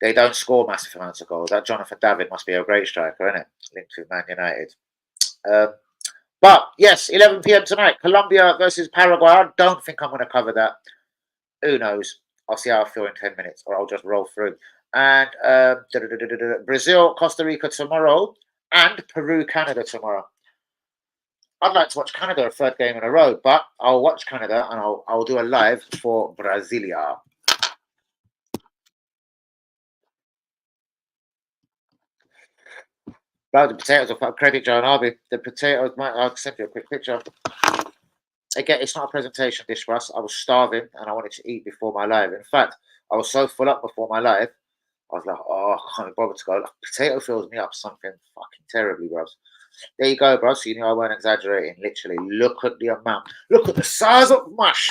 S1: They don't score massive amounts of goals. That Jonathan David must be a great striker, isn't it? Linked with Man United. But yes, 11 p.m. tonight, Colombia versus Paraguay. I don't think I'm going to cover that. Who knows? I'll see how I feel in 10 minutes, or I'll just roll through. And Brazil, Costa Rica tomorrow, and Peru, Canada tomorrow. I'd like to watch Canada a third game in a row, but I'll watch Canada and I'll do a live for Brasilia. Bro, the potatoes are credit Joe and Arby. The potatoes, I'll send you a quick picture. Again, it's not a presentation dish for us. I was starving and I wanted to eat before my live. In fact, I was so full up before my live, I was like, oh, I can't be bothered to go. Like, potato fills me up something fucking terribly, bros. There you go, bro. So you know I weren't exaggerating. Literally, look at the amount. Look at the size of mush.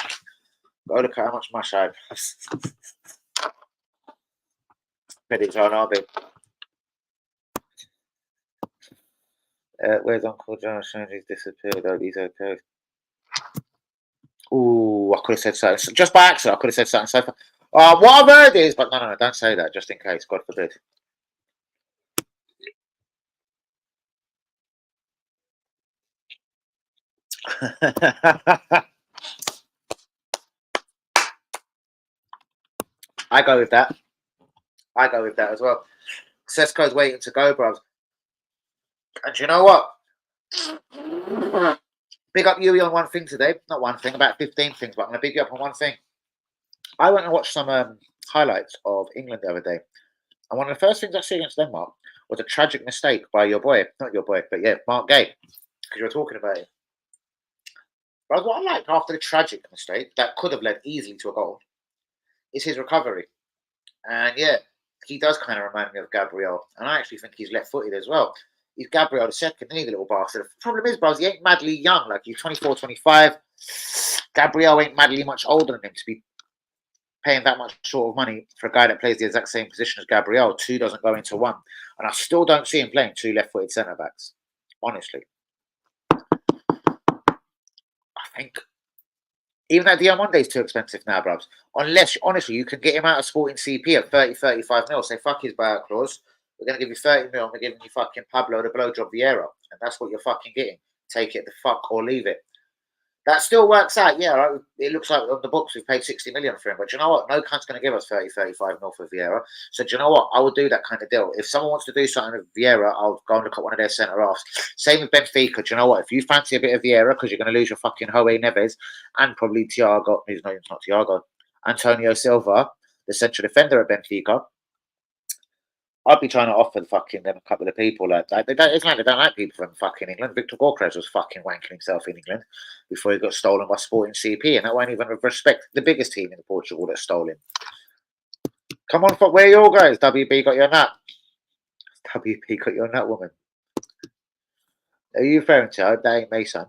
S1: Go look at how much mush I have. Credit Joe and Arby. Where's Uncle John? He's disappeared. Oh, he's okay. Ooh, I could have said something. Just by accident, I could have said something so far. What I've heard is, but no, don't say that, just in case, God forbid. I go with that. I go with that as well. Sesko's waiting to go, bros. And you know what? Big up Yui on one thing today. Not one thing, about 15 things, but I'm going to big you up on one thing. I went and watched some highlights of England the other day. And one of the first things I see against Denmark was a tragic mistake by your boy. Not your boy, but yeah, Mark Gay. Because you were talking about it. But what I liked after the tragic mistake that could have led easily to a goal is his recovery. And yeah, he does kind of remind me of Gabriel. And I actually think he's left-footed as well. He's Gabriel the second, isn't he, the little bastard? The problem is, bros, he ain't madly young. Like, he's 24, 25. Gabriel ain't madly much older than him to be paying that much sort of money for a guy that plays the exact same position as Gabriel. Two doesn't go into one. And I still don't see him playing two left-footed centre-backs, honestly. I think even that Diamonde is too expensive now, bruv. Unless, honestly, you can get him out of Sporting CP at 30, 35 mil. Say, fuck his buyout clause. We're going to give you 30 mil and we're giving you fucking Pablo the blowjob Vieira. And that's what you're fucking getting. Take it the fuck or leave it. That still works out, yeah. Right? It looks like on the books we've paid 60 million for him. But do you know what? No cunt's going to give us 30, 35 mil for Vieira. So do you know what? I would do that kind of deal. If someone wants to do something with Vieira, I'll go and look at one of their centre-halves. Same with Benfica. Do you know what? If you fancy a bit of Vieira, because you're going to lose your fucking Joe Neves and probably Thiago, it's not Thiago, Antonio Silva, the central defender at Benfica, I'd be trying to offer fucking them a couple of people like that. It's like they don't like people from fucking England. Victor Gokres was fucking wanking himself in England before he got stolen by Sporting CP, and that won't even respect the biggest team in Portugal that stole him. Come on, fuck, where are your guys? WB got your nut. WB got your nut, woman. Are you referring to? That ain't me, son.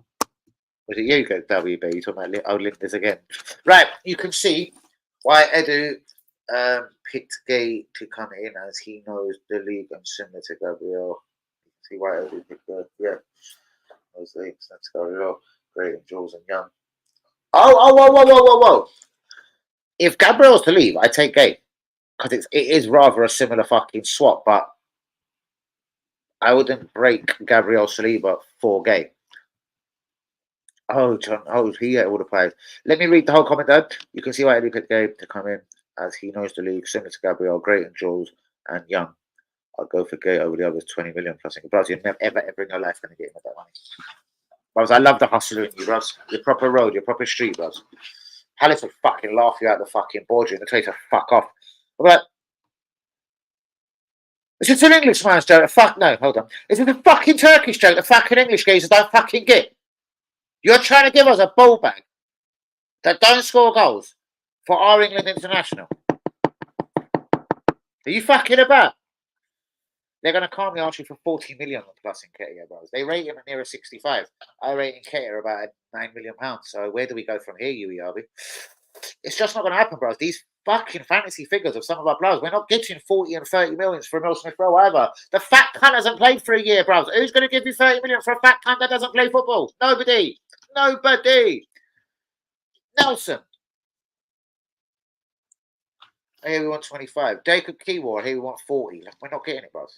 S1: Was it you, WB? You're talking about old Linders again. Right, you can see why Edu picked Gay to come in as he knows the league and similar to Gabriel. You can see why Edu picked those leagues. That's Gabriel, Great and Jules and Young. Whoa. If Gabriel's to leave, I take Gay. Because it is rather a similar fucking swap, but I wouldn't break Gabriel Saliba for Gay. Oh, John. Oh, he all the players. Let me read the whole comment there. You can see why Edu picked Gay to come in as he knows the league, similar to Gabriel, Great and Jules and Young. I'll go for Gay over the others, 20 million plus. Bros, you're never, ever in your life going to get him with that money. Bros, I love the hustler in you, bros. Your proper road, your proper street, bros. Palace would fucking laugh you out the fucking boardroom. They'll tell you to fuck off. But is it an English man's joke? Fuck no, hold on. Is it a fucking Turkish joke? The fucking English geezers don't fucking get. You're trying to give us a ball bag that don't score goals for our England international. Are you fucking about? They're going to calmly ask you for 40 million plus in Ketia, bros. They rate him at near a 65. I rate in Ketia about £9 million. So where do we go from here, Yui Arby? It's just not going to happen, bros. These fucking fantasy figures of some of our players, we're not getting 40 and 30 millions for Emil Smith Rowe either. The fat cunt hasn't played for a year, bros. Who's going to give you 30 million for a fat cunt that doesn't play football? Nobody. Nelson. Here we want 25. Jacob Keywar, here we want 40. We're not getting it, bros.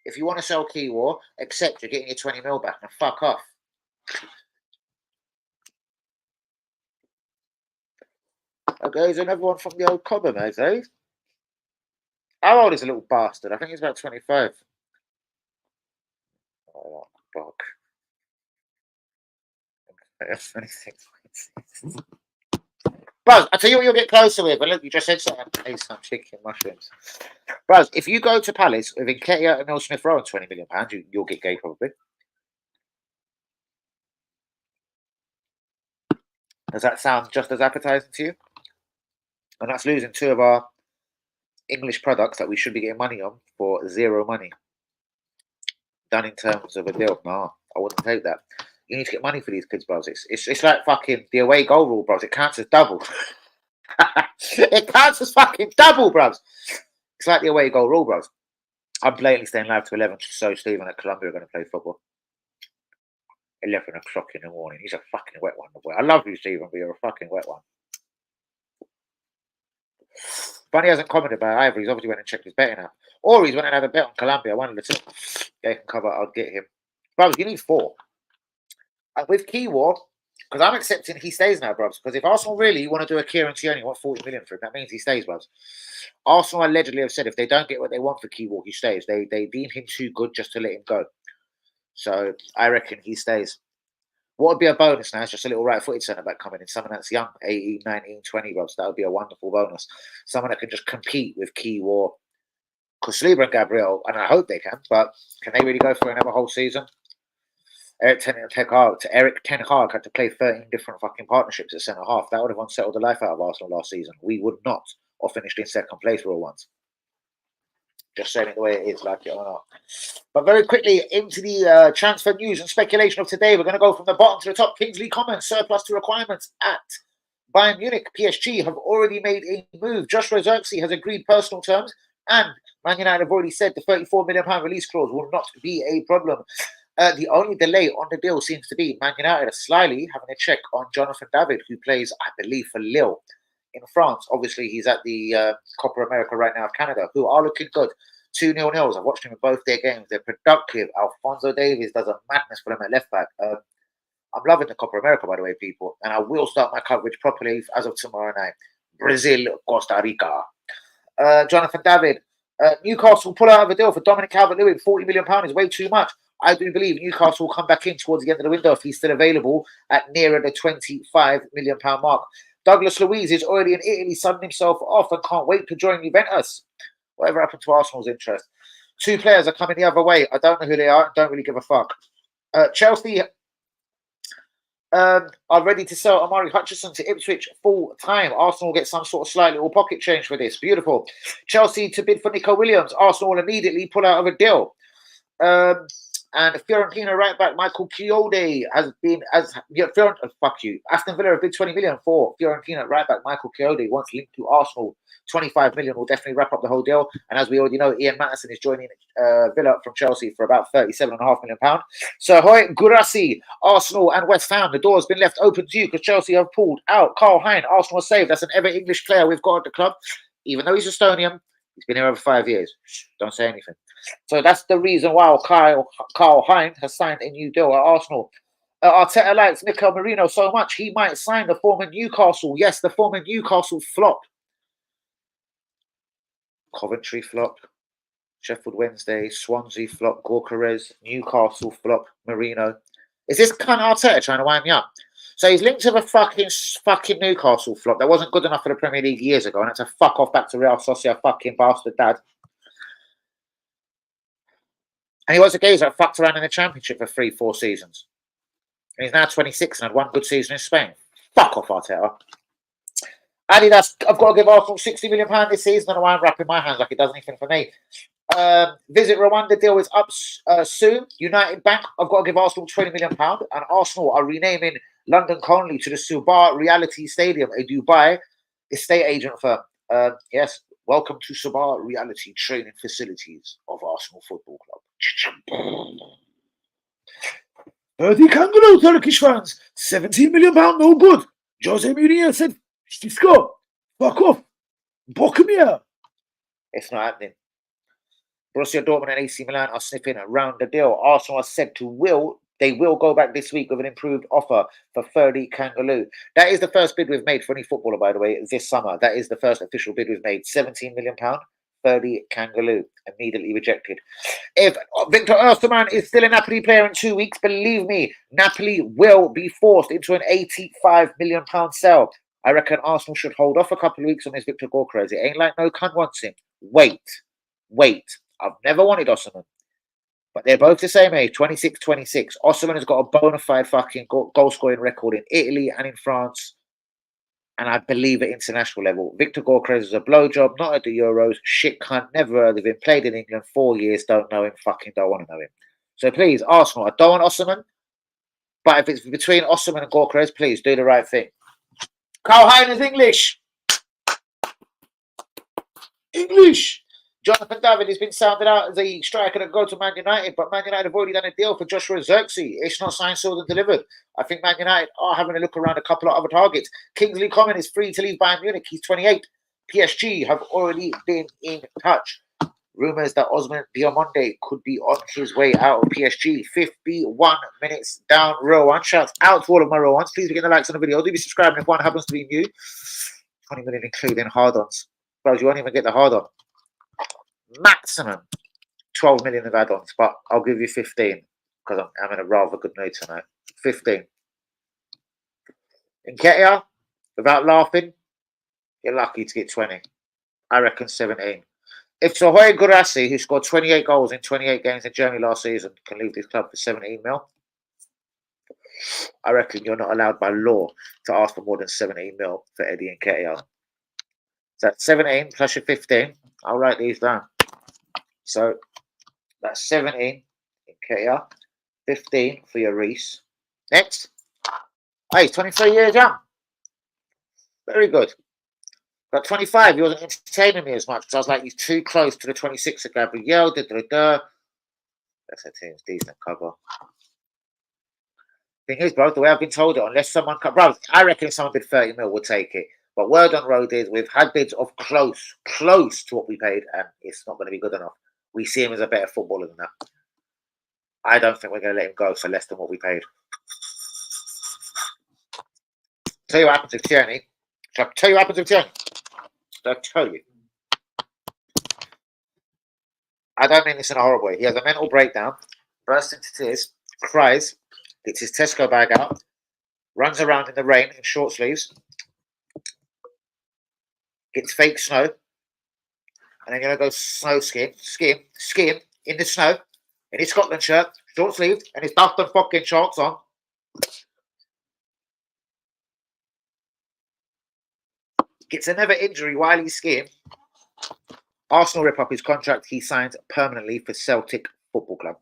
S1: If you want to sell Keywar, accept you're getting your 20 mil back and fuck off. Okay, there's another one from the old cobber, mate, eh? How old is a little bastard? I think he's about 25. Oh, fuck. 26. Bros, I tell you what you'll get closer with. But look, you just said something. Hey, some chicken mushrooms. Bros, if you go to Palace with Nketiah and Neil Smith-Rowe on £20 million, you'll get gay probably. Does that sound just as appetizing to you? And that's losing two of our English products that we should be getting money on for zero money. Done in terms of a deal. No, I wouldn't take that. You need to get money for these kids, bros. It's like fucking the away goal rule, bros. It counts as double. It counts as fucking double, bros. It's like the away goal rule, bros. I'm blatantly staying live to 11 so Stephen at Columbia are going to play football. 11 o'clock in the morning. He's a fucking wet one, the boy. I love you, Stephen, but you're a fucking wet one. Bunny hasn't commented about it either. He's obviously went and checked his betting app. Or he's went and had a bet on Columbia. One of the two. They can cover. I'll get him. Bros, you need 4. And with Keywar, because I'm accepting he stays now, bros. Because if Arsenal really want to do a Kieran Tierney, want 40 million for him, that means he stays, bros. Arsenal allegedly have said if they don't get what they want for Keywar, he stays. They deem him too good just to let him go. So I reckon he stays. What would be a bonus now? It's just a little right-footed centre-back coming in. Someone that's young, 18, 19, 20, bros. That would be a wonderful bonus. Someone that can just compete with Keywar. Because Saliba and Gabriel, and I hope they can, but can they really go for another whole season? Eric Ten Hag had to play 13 different fucking partnerships at centre half. That would have unsettled the life out of Arsenal last season. We would not have finished in second place for all once. Just saying it the way it is, like it or not. But very quickly into the transfer news and speculation of today. We're going to go from the bottom to the top. Kingsley comments, surplus to requirements at Bayern Munich. PSG have already made a move. Joshua Zirkzee has agreed personal terms, and Man United have already said the £34 million release clause will not be a problem. The only delay on the deal seems to be Man United are slyly having a check on Jonathan David, who plays, I believe, for Lille in France. Obviously, he's at the Copa America right now of Canada, who are looking good. 2-0-0s. I've watched him in both their games. They're productive. Alphonso Davies does a madness for them at left back. I'm loving the Copa America, by the way, people. And I will start my coverage properly as of tomorrow night. Brazil, Costa Rica. Jonathan David. Newcastle pull out of a deal for Dominic Calvert-Lewin. £40 million is way too much. I do believe Newcastle will come back in towards the end of the window if he's still available at nearer the £25 million mark. Douglas Luiz is already in Italy, sunning himself off and can't wait to join Juventus. Whatever happened to Arsenal's interest? 2 players are coming the other way. I don't know who they are. Don't really give a fuck. Chelsea are ready to sell Amari Hutchinson to Ipswich full time. Arsenal will get some sort of slight little pocket change for this. Beautiful. Chelsea to bid for Nico Williams. Arsenal will immediately pull out of a deal. And Fiorentina right back Michael Chiodi has been fuck you. Aston Villa have bid 20 million for Fiorentina right back Michael Chiodi. Once linked to Arsenal, 25 million will definitely wrap up the whole deal. And as we already know, Ian Maddison is joining Villa from Chelsea for about £37.5 million. So Hoy Gurasi, Arsenal and West Ham, the door has been left open to you because Chelsea have pulled out. Carl Hein, Arsenal has saved. That's an ever English player we've got at the club. Even though he's Estonian, he's been here over 5 years. Don't say anything. So that's the reason why Carl Hein has signed a new deal at Arsenal. Arteta likes Mikel Merino so much, he might sign the former Newcastle. Yes, the former Newcastle flop. Coventry flop. Sheffield Wednesday. Swansea flop. Gorkarez. Newcastle flop. Merino. Is this kind of Arteta trying to wind me up? So he's linked to the fucking Newcastle flop that wasn't good enough for the Premier League years ago and had to fuck off back to Real Sociedad, fucking bastard dad. And he was a geezer that fucked around in the Championship for 3-4 seasons. And he's now 26 and had one good season in Spain. Fuck off, Arteta. Adidas, I've got to give Arsenal £60 million this season. I don't know why I'm wrapping my hands like it does anything for me. Visit Rwanda deal is up soon. United Bank, I've got to give Arsenal £20 million. And Arsenal are renaming London Colney to the Subar Reality Stadium, a Dubai estate agent firm. Yes, welcome to Subar Reality Training Facilities of Arsenal Football Club. The Kangaroo Turkish fans, £17 million, no good. Jose Mourinho said, Cisco, fuck off. Book him here. It's not happening. Borussia Dortmund and AC Milan are sniffing around the deal. Arsenal are said they will go back this week with an improved offer for Ferdy Kangaloo. That is the first bid we've made for any footballer, by the way, this summer. That is the first official bid we've made. £17 million, Birdie Kangaloo. Immediately rejected. If Victor Osimhen is still a Napoli player in 2 weeks, believe me, Napoli will be forced into an £85 million sell. I reckon Arsenal should hold off a couple of weeks on this Victor Gyökeres. It ain't like no cunt wants him. Wait. I've never wanted Osimhen. But they're both the same age, 26, 26. Osimhen has got a bona fide fucking goal-scoring record in Italy and in France. And I believe at international level. Victor Gyökeres is a blowjob, not at the Euros. Shit cunt, never heard of him. Played in England 4 years, don't know him, fucking don't want to know him. So please, Arsenal, I don't want Osimhen. But if it's between Osimhen and Gyökeres, please do the right thing. Carl Heiner's English. Jonathan David has been sounded out as a striker that go to Man United, but Man United have already done a deal for Joshua Zirkzee. It's not signed, sealed, and delivered. I think Man United are having a look around a couple of other targets. Kingsley Coman is free to leave Bayern Munich. He's 28. PSG have already been in touch. Rumours that Osman Diamonde could be on his way out of PSG. 51 minutes down row one. Shouts out to all of my row ones. Please begin the likes on the video. Do be subscribing if one happens to be new. 20 minutes including hard-ons. Bros, you won't even get the hard-on. Maximum 12 million of add-ons, but I'll give you 15 because I'm in a rather good mood tonight. 15. Nketiah, without laughing, you're lucky to get 20. I reckon 17. If Sohoy Guirassy, who scored 28 goals in 28 games in Germany last season, can leave this club for 17 mil, I reckon you're not allowed by law to ask for more than 17 mil for Eddie Nketiah. So that's 17 plus your 15. I'll write these down. So that's 17 in Nketiah, 15 for your Reese. Next. Hey, he's 23 years young. Very good. But 25, he wasn't entertaining me as much because I was like, he's too close to the 26 of Gabriel. That's a team's decent cover. Thing is, bro, the way I've been told it, unless someone bro, I reckon if someone bid 30 mil would take it. But word on road is we've had bids of close to what we paid, and it's not going to be good enough. We see him as a better footballer than that. I don't think we're going to let him go for less than what we paid. Tell you what happens with Tierney. Shall I tell you what happens with Tierney? I'll tell you. I don't mean this in a horrible way. He has a mental breakdown, bursts into tears, cries, gets his Tesco bag out, runs around in the rain in short sleeves, gets fake snow, and then you're going to go snow skiing in the snow, in his Scotland shirt, short sleeved, and his Dustin fucking shorts on. Gets another injury while he's skiing. Arsenal rip up his contract. He signs permanently for Celtic Football Club.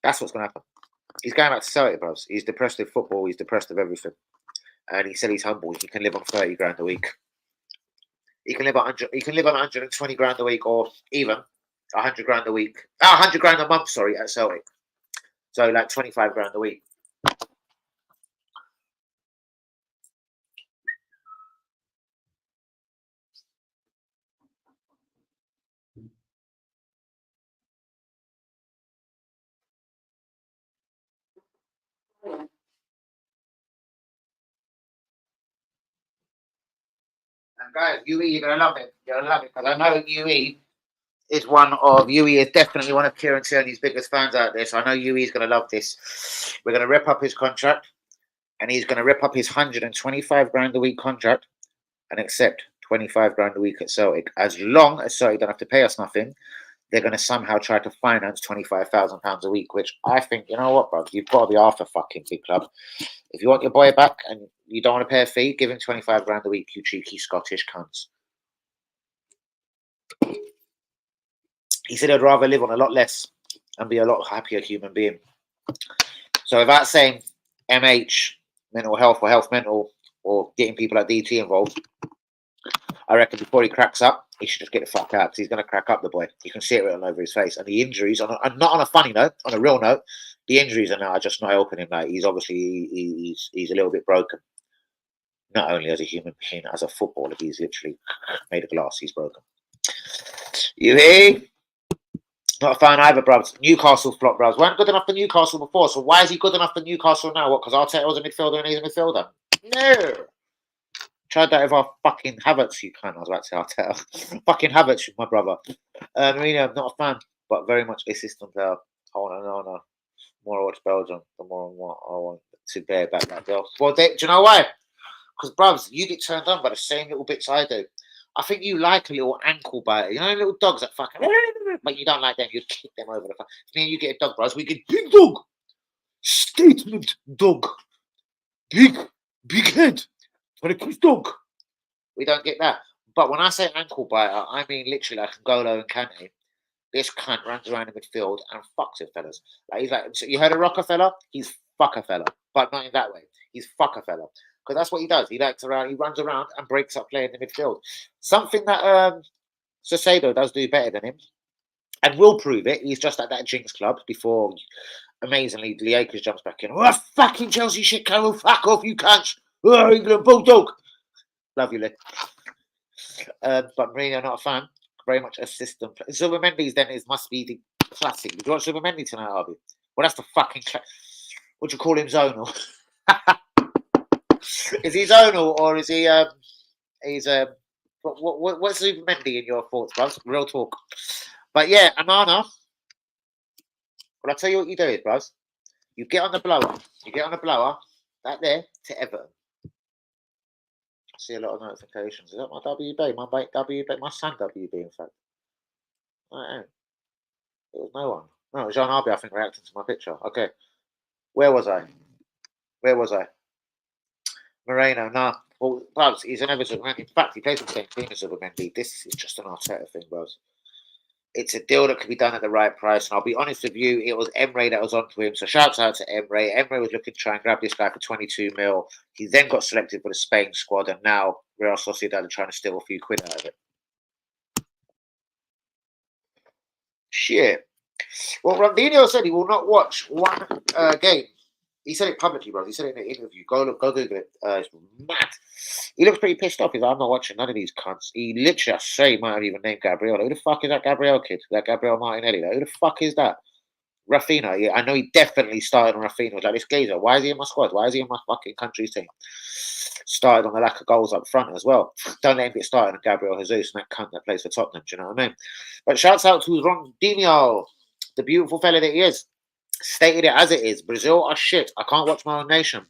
S1: That's what's going to happen. He's going back to Celtic, bros. He's depressed with football. He's depressed with everything. And he said he's humble. He can live on 30 grand a week. He can live on 120 grand a week, or even 100 grand a week. 100 grand a month, sorry, at Celtic. So like 25 grand a week. And guys, UE, you're gonna love it. You're gonna love it because I know UE is definitely one of Kieran Tierney's biggest fans out there. So I know UE is gonna love this. We're gonna rip up his contract, and he's gonna rip up his 125 grand a week contract and accept 25 grand a week at Celtic. As long as Celtic don't have to pay us nothing, they're gonna somehow try to finance £25,000 a week, which I think, you know what, bro, you've got to be after fucking big club. If you want your boy back and you don't want to pay a fee, give him 25 grand a week, you cheeky Scottish cunts. He said he'd rather live on a lot less and be a lot happier human being. So without saying MH, mental health or health mental, or getting people like DT involved, I reckon before he cracks up, he should just get the fuck out because he's going to crack up, the boy. You can see it written over his face. And the injuries, not on a funny note, on a real note, the injuries are just not helping him. Like, he's obviously he's a little bit broken. Not only as a human being, as a footballer, he's literally made of glass. He's broken. You hear? Not a fan either, bruv. Newcastle flop, bruv. Weren't good enough for Newcastle before, so why is he good enough for Newcastle now? What? Because Arteta was a midfielder and he's a midfielder? No. Tried that with our fucking Havertz, you cunt. I was about to say Arteta. Fucking Havertz, my brother. Mourinho, I'm not a fan, but very much a system player. I want to know. The more I watch Belgium, the more I want to bear back that girl. Well, do you know why? Because, bruvs, you get turned on by the same little bits I do. I think you like a little ankle biter. You know, little dogs that fucking... But you don't like them. You kick them over the... If me and you get a dog, bruvs, we get big dog. Statement dog. Big head. For a quick dog. We don't get that. But when I say ankle biter, I mean literally like N'Golo and Kante. This cunt runs around the midfield and fucks it, fellas. Like he's like, so you heard of Rockefeller? He's fuckerfella, but not in that way. He's fuckerfella because that's what he does. He runs around and breaks up play in the midfield. Something that Sasado does do better than him, and will prove it. He's just at that Jinx club before. Amazingly, Leakers jumps back in. Oh, fucking Chelsea shit, Carol. Fuck off, you cunts. Oh, England Bulldog. Love you, Lee. But Mourinho, not a fan. Very much a system. Zubimendi's then must be the classic. Would you watch Zubimendi tonight, Arby? Well, that's the fucking. What do you call him, zonal? Is he zonal or is he? He's what's Zubimendi in your thoughts, bruv? Real talk. But yeah, Anana. Well, I'll tell you what you do is, bruv. You get on the blower. That there to Everton. See a lot of notifications. Is that my WB? My WB? My son WB, in fact. It was no one. No, it was Jean Arby, I think, reacting to my picture. Okay. Where was I? Moreno, nah. Well, Buzz, he's an Everton man. In fact, he plays the same team as Zubimendi. This is just an Arteta thing, Buzz. It's a deal that could be done at the right price. And I'll be honest with you, it was Emre that was onto him. So shouts out to Emre. Emre was looking to try and grab this guy for 22 mil. He then got selected for the Spain squad. And now Real Sociedad are trying to steal a few quid out of it. Shit. Well, Rondinho said he will not watch one game. He said it publicly, bro. He said it in an interview. Go Google it. It's mad. He looks pretty pissed off. He's like, I'm not watching none of these cunts. He literally, I say, he might have even named Gabriel. Who the fuck is that Gabriel kid? That Gabriel Martinelli? Who the fuck is that? Rafinha. Yeah, I know he definitely started on Rafinha. Like, this geezer, why is he in my squad? Why is he in my fucking country's team? Started on the lack of goals up front as well. Don't let him get started on Gabriel Jesus and that cunt that plays for Tottenham. Do you know what I mean? But shouts out to Rondinho, the beautiful fella that he is. Stated it as it is. Brazil are shit. I can't watch my own nation.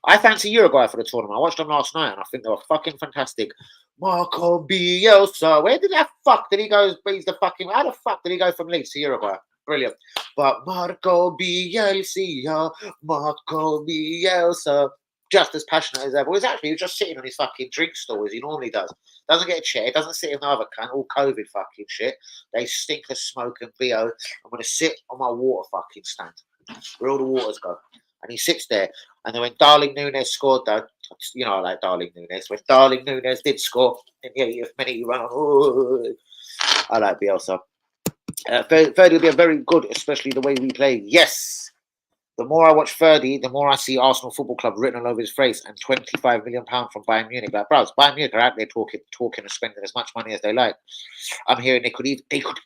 S1: I fancy Uruguay for the tournament. I watched them last night and I think they were fucking fantastic. Marco Bielsa. Where did that fuck did he go? He's the fucking. How the fuck did he go from Leeds to Uruguay? Brilliant. But Marco Bielsa. Just as passionate as ever. He was just sitting on his fucking drink stall as he normally does. Doesn't get a chair, doesn't sit in the other cunt, all COVID fucking shit. They stink of smoke and BO. I'm going to sit on my water fucking stand where all the waters go. And he sits there. And then when Darling Núñez scored, though, you know I like Darling Núñez. When Darling Núñez did score, in the 80th minute, he ran on. Oh, I like Bielsa. Third will be a very good, especially the way we play. Yes. The more I watch Ferdy, the more I see Arsenal Football Club written all over his face and £25 million from Bayern Munich. Like, bros, Bayern Munich are out there talking and spending as much money as they like. I'm hearing they could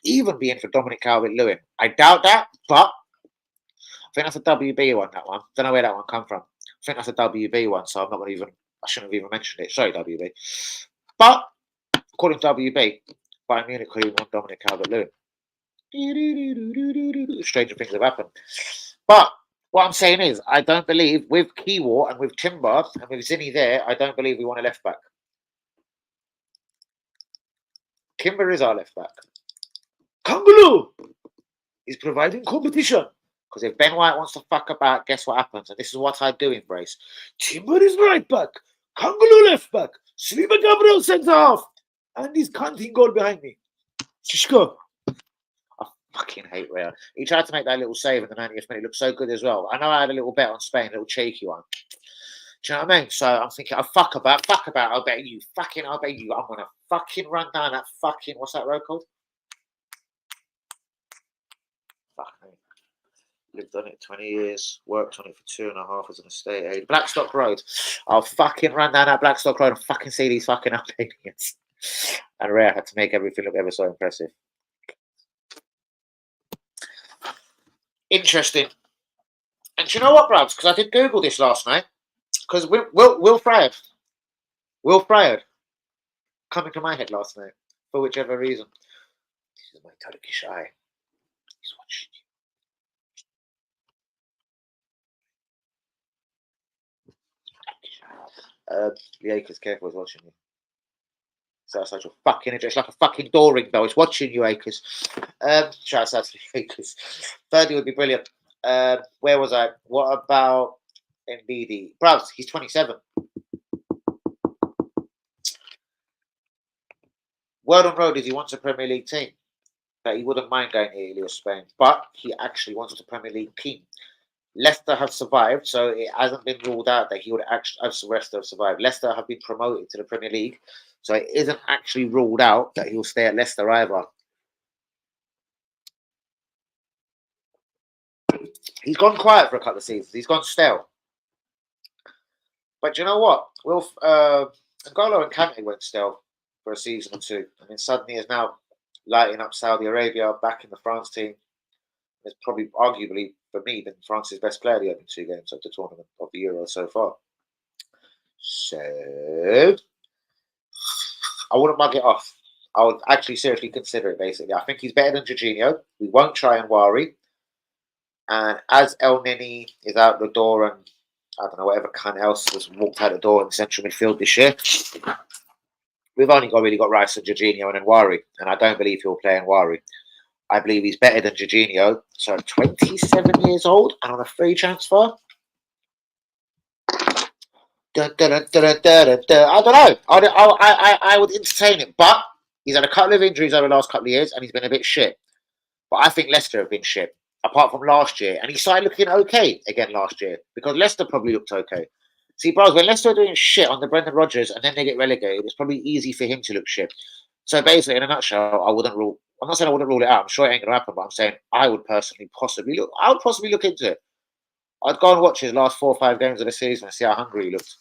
S1: even be in for Dominic Calvert-Lewin. I doubt that, but I think that's a WB one, that one. Don't know where that one come from. I think that's a WB one, so I'm not going to even, I shouldn't have even mentioned it. Sorry, WB. But, according to WB, Bayern Munich could even want Dominic Calvert-Lewin. Stranger things have happened. But, what I'm saying is, I don't believe with Kiwor and with Timber and with Zinni there, I don't believe we want a left back. Kimber is our left back. Kangulu is providing competition. Because if Ben White wants to fuck about, guess what happens? And this is what I do embrace. Timber is right back. Kangulu left back. Saliba Gabriel centre half. And he's canting goal behind me. Shishko. Fucking hate Real. He tried to make that little save in the 90th minute. It looked so good as well. I know I had a little bet on Spain, a little cheeky one. Do you know what I mean? So I'm thinking, fuck about, I'll bet you. I'll bet you. I'm going to fucking run down that fucking, what's that road called? Fuck me. Lived on it 20 years, worked on it for 2.5 as an estate agent. Blackstock Road. I'll fucking run down that Blackstock Road and fucking see these fucking Albanians. And Real had to make everything look ever so impressive. Interesting. And do you know what, bruvs? Because I did Google this last night. Because Will Fred, Will Friar coming to my head last night for whichever reason. This is my Turkish eye. He's watching you. The Acres, careful, is watching you. So that's such a fucking it's like a fucking door ring though. It's watching you, Acres. Shout out to the Acres. 30 would be brilliant. Where was I? What about MBD? Browse, he's 27. Word on road is he wants a Premier League team. That he wouldn't mind going to Italy or Spain, but he actually wants a Premier League team. Leicester have survived, so it hasn't been ruled out that he would actually Leicester have survived. Leicester have been promoted to the Premier League, so it isn't actually ruled out that he'll stay at Leicester either. He's gone quiet for a couple of seasons. He's gone stale. But you know what? N'Golo and Kante went stale for a season or two, and then suddenly is now lighting up Saudi Arabia, back in the France team. It's probably, arguably, for me, been France's best player the opening 2 games of the tournament of the Euro so far. So, I wouldn't mug it off. I would actually seriously consider it, basically. I think he's better than Jorginho. We won't try and worry. And as El Nini is out the door and, I don't know, whatever cunt else has walked out the door in central midfield this year, we've only really got Rice and Jorginho and Nwari. And I don't believe he'll play Nwari. I believe he's better than Jorginho. So 27 years old and on a free transfer. I don't know. I would entertain it, but he's had a couple of injuries over the last couple of years and he's been a bit shit. But I think Leicester have been shit, apart from last year. And he started looking okay again last year because Leicester probably looked okay. See, bros, when Leicester are doing shit on the Brendan Rodgers and then they get relegated, it's probably easy for him to look shit. So basically, in a nutshell, I'm not saying I wouldn't rule it out. I'm sure it ain't going to happen, but I'm saying I would possibly look into it. I'd go and watch his last 4 or 5 games of the season and see how hungry he looked.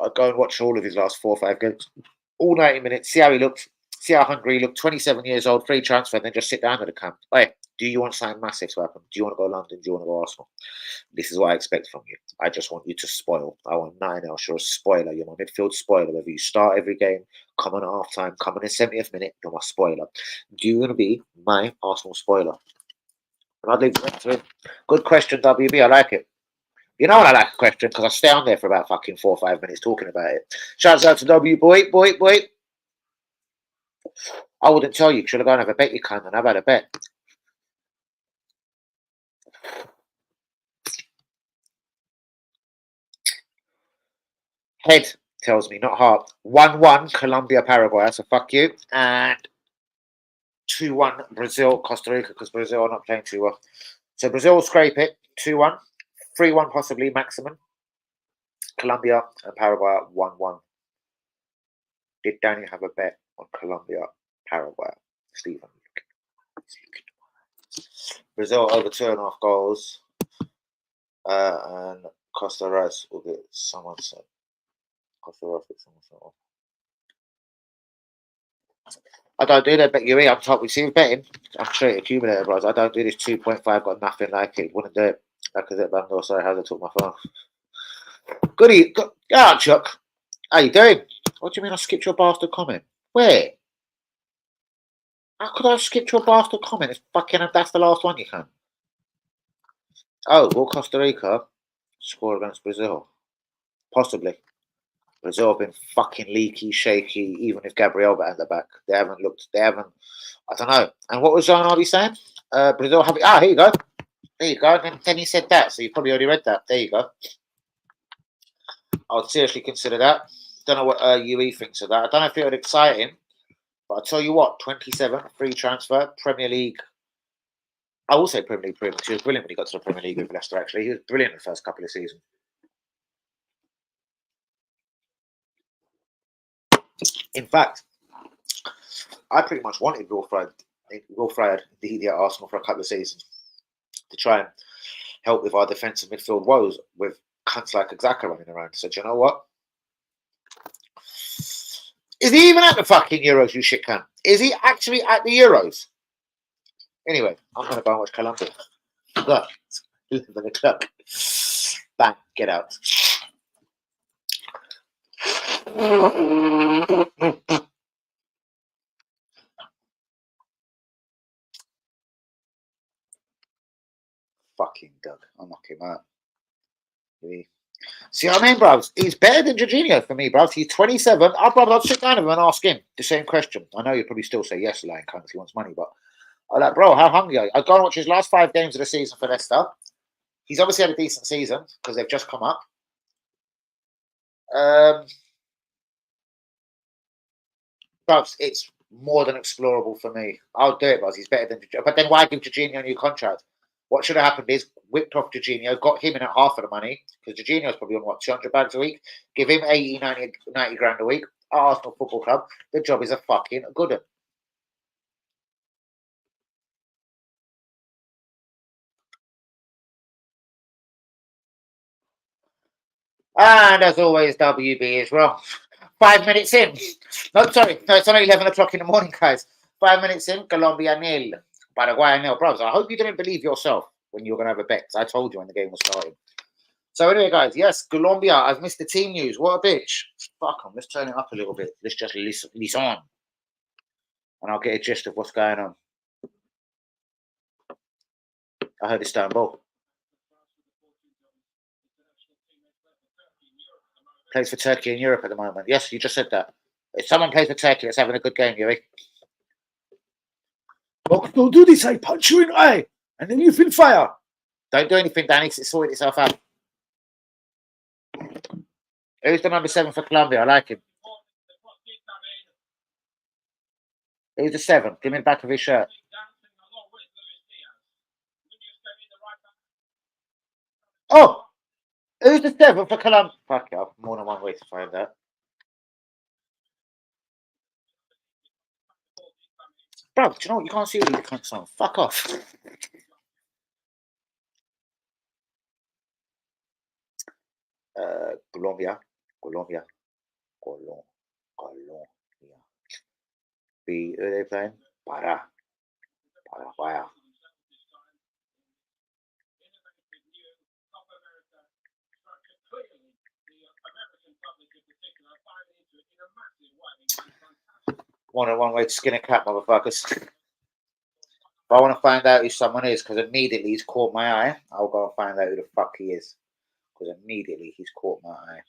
S1: I'd go and watch all of his last 4 or 5 games, all 90 minutes, see how he looked, see how hungry he looked. 27 years old, free transfer, and then just sit down at the camp. Hey, do you want something massive to happen? Do you want to go to London? Do you want to go Arsenal? This is what I expect from you. I just want you to spoil. I want nothing else. You're a spoiler. You're my midfield spoiler. Whether you start every game, come on at half time, come on in 70th minute, you're my spoiler. Do you want to be my Arsenal spoiler? And I'd leave the rest to him. Good question, WB. I like it. You know what I like a question? Because I stay on there for about fucking 4 or 5 minutes talking about it. Shouts out to W, boy. I wouldn't tell you. Should I go and have a bet, you cunt? And I've had a bet. Head tells me, not heart. 1-1 Colombia, Paraguay. So fuck you. And 2-1 Brazil, Costa Rica, because Brazil are not playing too well. So Brazil will scrape it. 2-1. 3-1 possibly maximum. Colombia and Paraguay 1-1. Did Danny have a bet on Colombia, Paraguay? Stephen. Brazil over 2.5 goals. And Costa Rica will get someone set. Costa Rica get someone set off. I don't do that, bet you I'm top. We see betting. I'm straight accumulator, bros. I don't do this 2.5, got nothing like it. Wouldn't do it. Like I said, Bando, sorry, how I took my phone. Goody. Yeah, Chuck. How you doing? What do you mean I skipped your bastard comment? Where? How could I have skipped your bastard comment? It's fucking, that's the last one you can. Oh, will Costa Rica score against Brazil? Possibly. Brazil have been fucking leaky, shaky, even if Gabriel at the back. They haven't, I don't know. And what was John Hardy saying? Brazil have, here you go. There you go. Then he said that, so you probably already read that. There you go. I would seriously consider that. Don't know what UE thinks of that. I don't know if it would excite him, but I'll tell you what, 27, free transfer, Premier League. I will say Premier League because he was brilliant when he got to the Premier League with Leicester, actually. He was brilliant in the first couple of seasons. In fact, I pretty much wanted Wilfried at Arsenal for a couple of seasons to try and help with our defensive midfield woes with cunts like Xhaka running around. So, do you know what? Is he even at the fucking Euros, you shit cunt? Is he actually at the Euros? Anyway, I'm going to go and watch Colombia. Look, 11 o'clock. Bang, get out. Fucking Doug. I'll knock him out. See what I mean, bros? He's better than Jorginho for me, bros. He's 27. I'll sit down with him and ask him the same question. I know you'll probably still say yes, lying cunt, if he wants money, but I'm like, bro, how hungry are you? I've gone and watched his last 5 games of the season for Leicester. He's obviously had a decent season because they've just come up. Bros, it's more than explorable for me. I'll do it, bros. He's better than Jorginho. But then why give Jorginho a new contract? What should have happened is whipped off Jorginho, got him in at half of the money, because Jorginho's probably on, what, 200 bags a week? Give him 80, 90 grand a week at Arsenal Football Club. The job is a fucking good one. And as always, WB is wrong. 5 minutes in. No, sorry. No, it's only 11 o'clock in the morning, guys. 5 minutes in, Colombia nil. Paraguay nil. Bros, I hope you didn't believe yourself when you were going to have a bet. I told you when the game was starting. So anyway, guys, yes, Colombia. I've missed the team news. What a bitch. Fuck them. Let's turn it up a little bit. Let's just listen on. And I'll get a gist of what's going on. I heard Istanbul. Plays for Turkey in Europe at the moment. Yes, you just said that. If someone plays for Turkey, it's having a good game, Yuri. Don't do this. I punch you in the eye. And then you feel fire. Don't do anything, Danny. Sort itself out. Who's the number 7 for Colombia? I like him. Who's the 7? Give me the back of his shirt. Oh! Who's the 7 for Colombia? Fuck it, I've more than one way to find that. Bro, do you know what? You can't see what these cunts on. Fuck off. Colombia. Who are they playing? Paraguay. One way to skin a cat, motherfuckers. If I want to find out who someone is, because immediately he's caught my eye, I'll go and find out who the fuck he is. Because immediately he's caught my eye.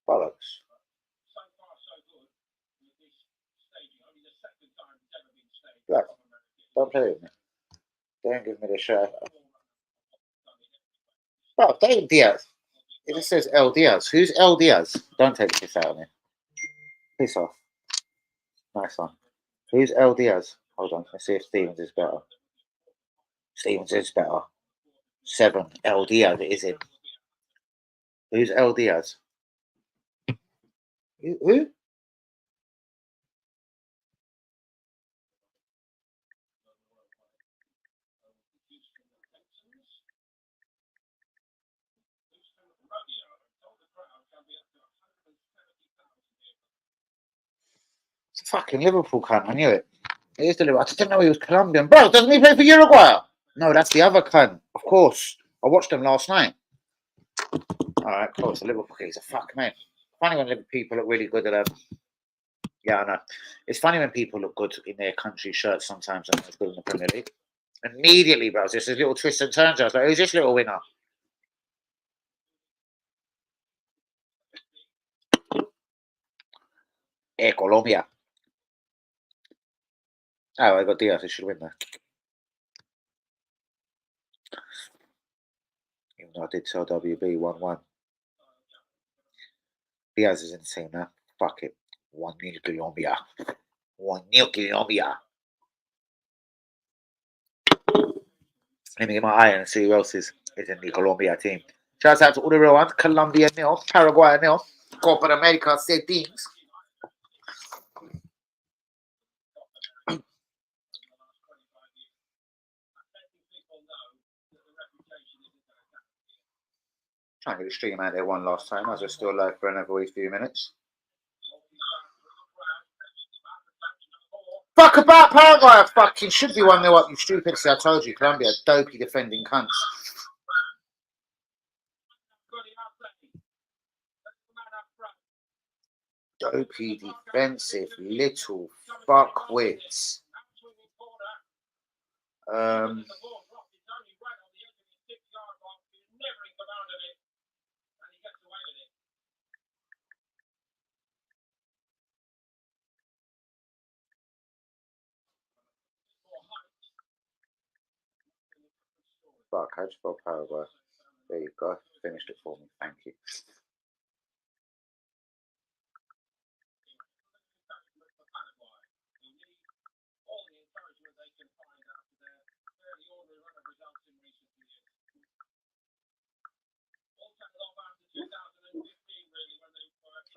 S1: Bollocks. Look, don't play with me. Don't give me the shirt. Bro, David Diaz. It just says El Diaz. Who's El Diaz? Don't take the piss out of me. Piss off. Nice one. Who's El Diaz? Hold on. Let's see if Stevens is better. Stevens is better. 7. El Diaz. It is him. Who's El Diaz? Who? It's a fucking Liverpool cunt. I knew it. It is the Liverpool. I just didn't know he was Colombian. Bro, doesn't he play for Uruguay? No, that's the other cunt. Of course. I watched him last night. Alright, cool. It's a Liverpool. He's a fuck, man. Funny when Liverpool people look really good at Yeah, I know. It's funny when people look good in their country shirts sometimes and it's good in the Premier League. Immediately, bro, there's this little twist and turns. I was like, who's this little winner? Colombia. Oh, I got Diaz. I should win that. Even though I did tell WB 1-1. Diaz is in the team now. Fuck it. 1-0 Colombia. 1-0 Colombia. Let me get my eye and see who else is in the Colombia team. Shout out to all the real ones. Colombia nil. Paraguay nil. Copa America 6 teams. Trying to get the stream out there one last time as we're still live for another few minutes. Fuck about Paraguay! I fucking should be 1-0 up, you stupid. See, I told you, Colombia, dopey defending cunts. Dopey defensive little fuckwits. Fuck, how'd you spell Paraguay? There you go. Finished it for me. Thank you.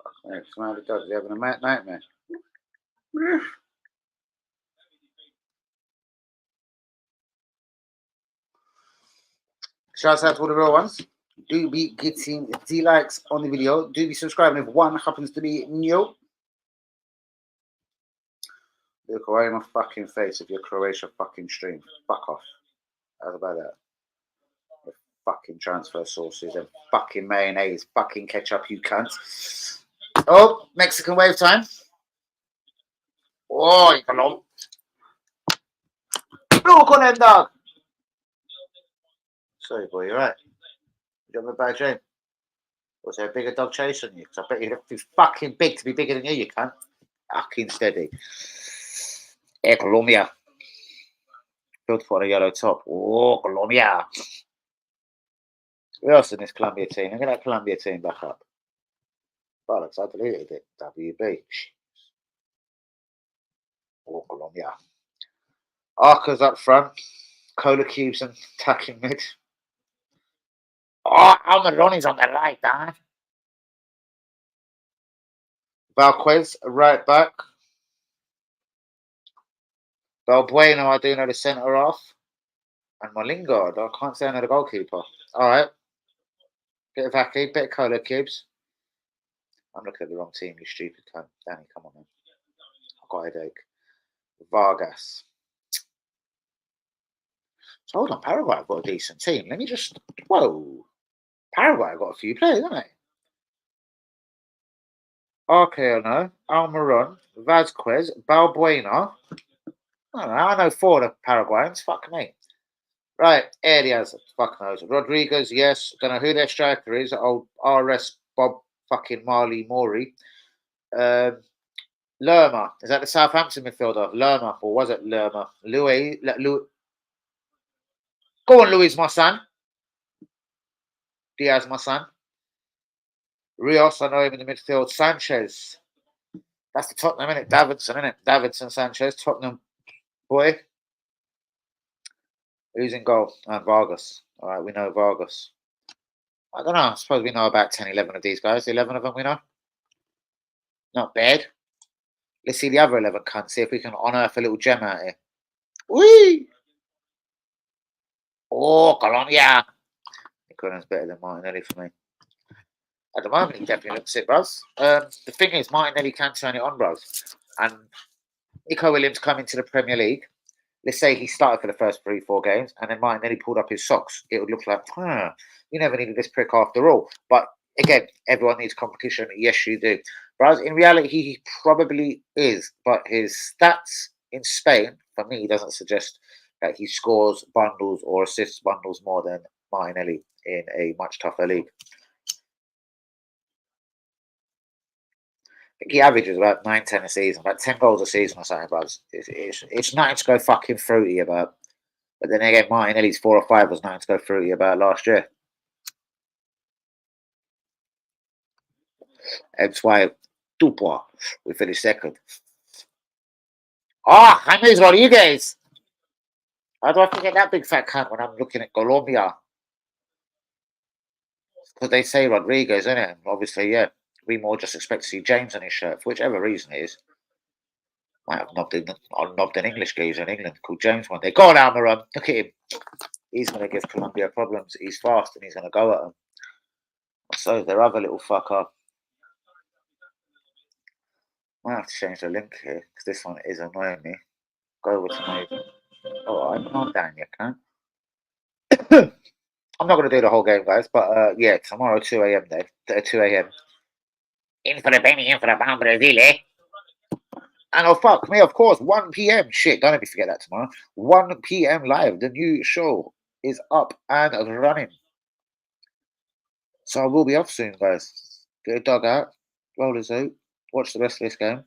S1: Fuck, smell the dog. Is he having a nightmare? Shouts out to all the real ones. Do be getting D likes on the video. Do be subscribing if one happens to be new. Look away in my fucking face if you're Croatia fucking stream. Fuck off. How's about that? The fucking transfer sauces and fucking mayonnaise, fucking ketchup, you cunts. Oh, Mexican wave time. Oh, you can on. Look on them, dog. Sorry, boy, you're right. You got a bad dream. Was there a bigger dog chasing you? Because I bet you're fucking big to be bigger than you cunt. Fucking steady. Colombia. Built for a yellow top. Oh, Colombia. Who else in this Colombia team? Look at that Colombia team back up. Bollocks, I deleted it. WB. Oh, Colombia. Arca's up front. Cola cubes and attacking mid. Oh, Almiron's on the right, Dad. Valquez, right back. Valbueno, I do know the centre off. And my Lingard, I can't say I know the goalkeeper. Alright. Bit of Aki, bit of Cola cubes. I'm looking at the wrong team, you stupid cunt. Danny, come on, man. I've got a headache. Vargas. So hold on, Paraguay have got a decent team. Let me just. Whoa. Paraguay have got a few players, haven't they? Arcaano, Almiron, Vazquez, Balbuena. I know 4 of the Paraguayans. Fuck me. Right, Arias, fuck knows. Rodriguez, yes. Don't know who their striker is. Old RS Bob fucking Marley Maury. Lerma. Is that the Southampton midfielder? Lerma, or was it Lerma? Louis. Go on, Louis, my son. Diaz, my son. Rios, I know him in the midfield. Sanchez. That's the Tottenham, isn't it? Davidson, isn't it? Davidson, Sanchez, Tottenham boy. Who's in goal? Vargas. All right, we know Vargas. I don't know. I suppose we know about 10, 11 of these guys. 11 of them we know. Not bad. Let's see the other 11 cunts. See if we can unearth a little gem out here. Whee! Oh, Colombia. Nicolan's better than Martinelli for me. At the moment, he definitely looks it, bros. The thing is, Martinelli can turn it on, bros. And Nico Williams coming to the Premier League. Let's say he started for the first 3-4 games, and then Martinelli pulled up his socks. It would look like, you never needed this prick after all. But again, everyone needs competition. Yes, you do. Bros, in reality, he probably is. But his stats in Spain, for me, doesn't suggest that he scores bundles or assists bundles more than Martinelli in a much tougher league. I think he averages about 9-10 a season, about 10 goals a season or something, bros. It's nothing to go fucking fruity about. But then again, Martinelli's 4 or 5 was nothing to go fruity about last year. That's why Dupois, we finished second. Oh, James Rodriguez. How do I forget that big fat cunt when I'm looking at Colombia? Because they say Rodriguez, isn't it? Obviously, yeah. We more just expect to see James on his shirt, for whichever reason it is. Might have knobbed an English geezer in England called James one day. Go on, Almiron. Look at him. He's going to give Colombia problems. He's fast and he's going to go at them. So their other little fucker. Might have to change the link here because this one is annoying me. Go over to my. Oh, I'm not down yet, can I'm not going to do the whole game, guys, but yeah, tomorrow 2 a.m. day, 2 a.m. In for the penny, in for the pound, Brazil, eh? And oh, fuck me, of course, 1 p.m. Shit, don't let me forget that tomorrow. 1 p.m. live. The new show is up and running. So I will be off soon, guys. Get a dog out, roll us out, watch the rest of this game,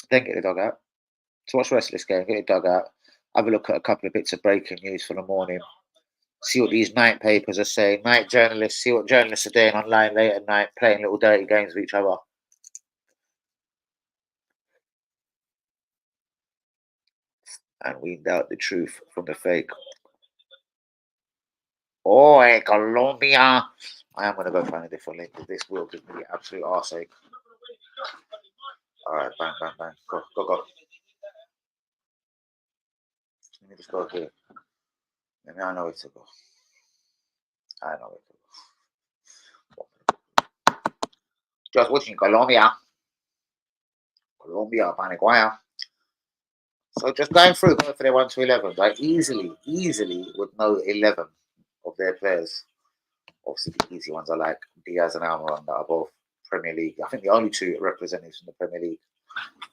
S1: then get the dog out. To watch the rest of this game, get the dog out, have a look at a couple of bits of breaking news for the morning, see what these night papers are saying, night journalists, see what journalists are doing online late at night, playing little dirty games with each other. And weed out the truth from the fake. Oh, hey, Colombia. I am going to go find a different link because this will give me absolute arseache. All right, bang, bang, bang. Go, go, go. Let me just go here. Let me, I know where to go. I know where to go. Just watching Colombia. Colombia, Paraguay. So just going through, going for their 1 to 11, like easily would know 11 of their players. Obviously, the easy ones are like Diaz and Almiron that are both Premier League. I think the only two representatives from the Premier League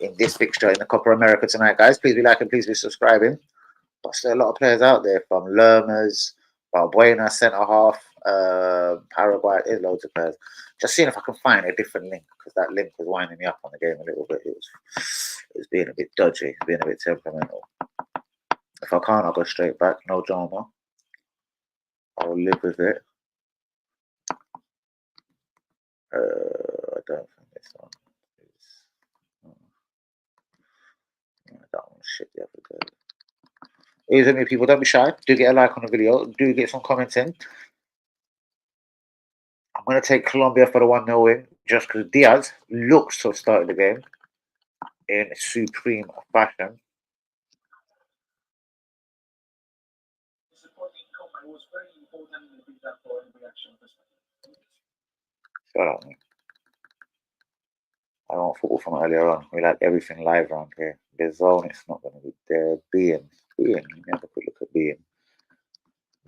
S1: in this fixture in the Copa America tonight, guys. Please be liking, please be subscribing. But still a lot of players out there from Lermers, Balbuena, centre half, Paraguay. There's loads of players. Just seeing if I can find a different link because that link was winding me up on the game a little bit. It was being a bit dodgy, being a bit temperamental. If I can't, I'll go straight back. No drama. I'll live with it. I don't think this one is. That one shit the other day. Here's any people, don't be shy. Do get a like on the video. Do get some comments in. I'm going to take Colombia for the 1-0 win just because Diaz looks to have started the game in supreme fashion. Shut up, man. I want football from earlier on. We like everything live around here. The zone, it's not going to be there. Being. Let me have a quick look at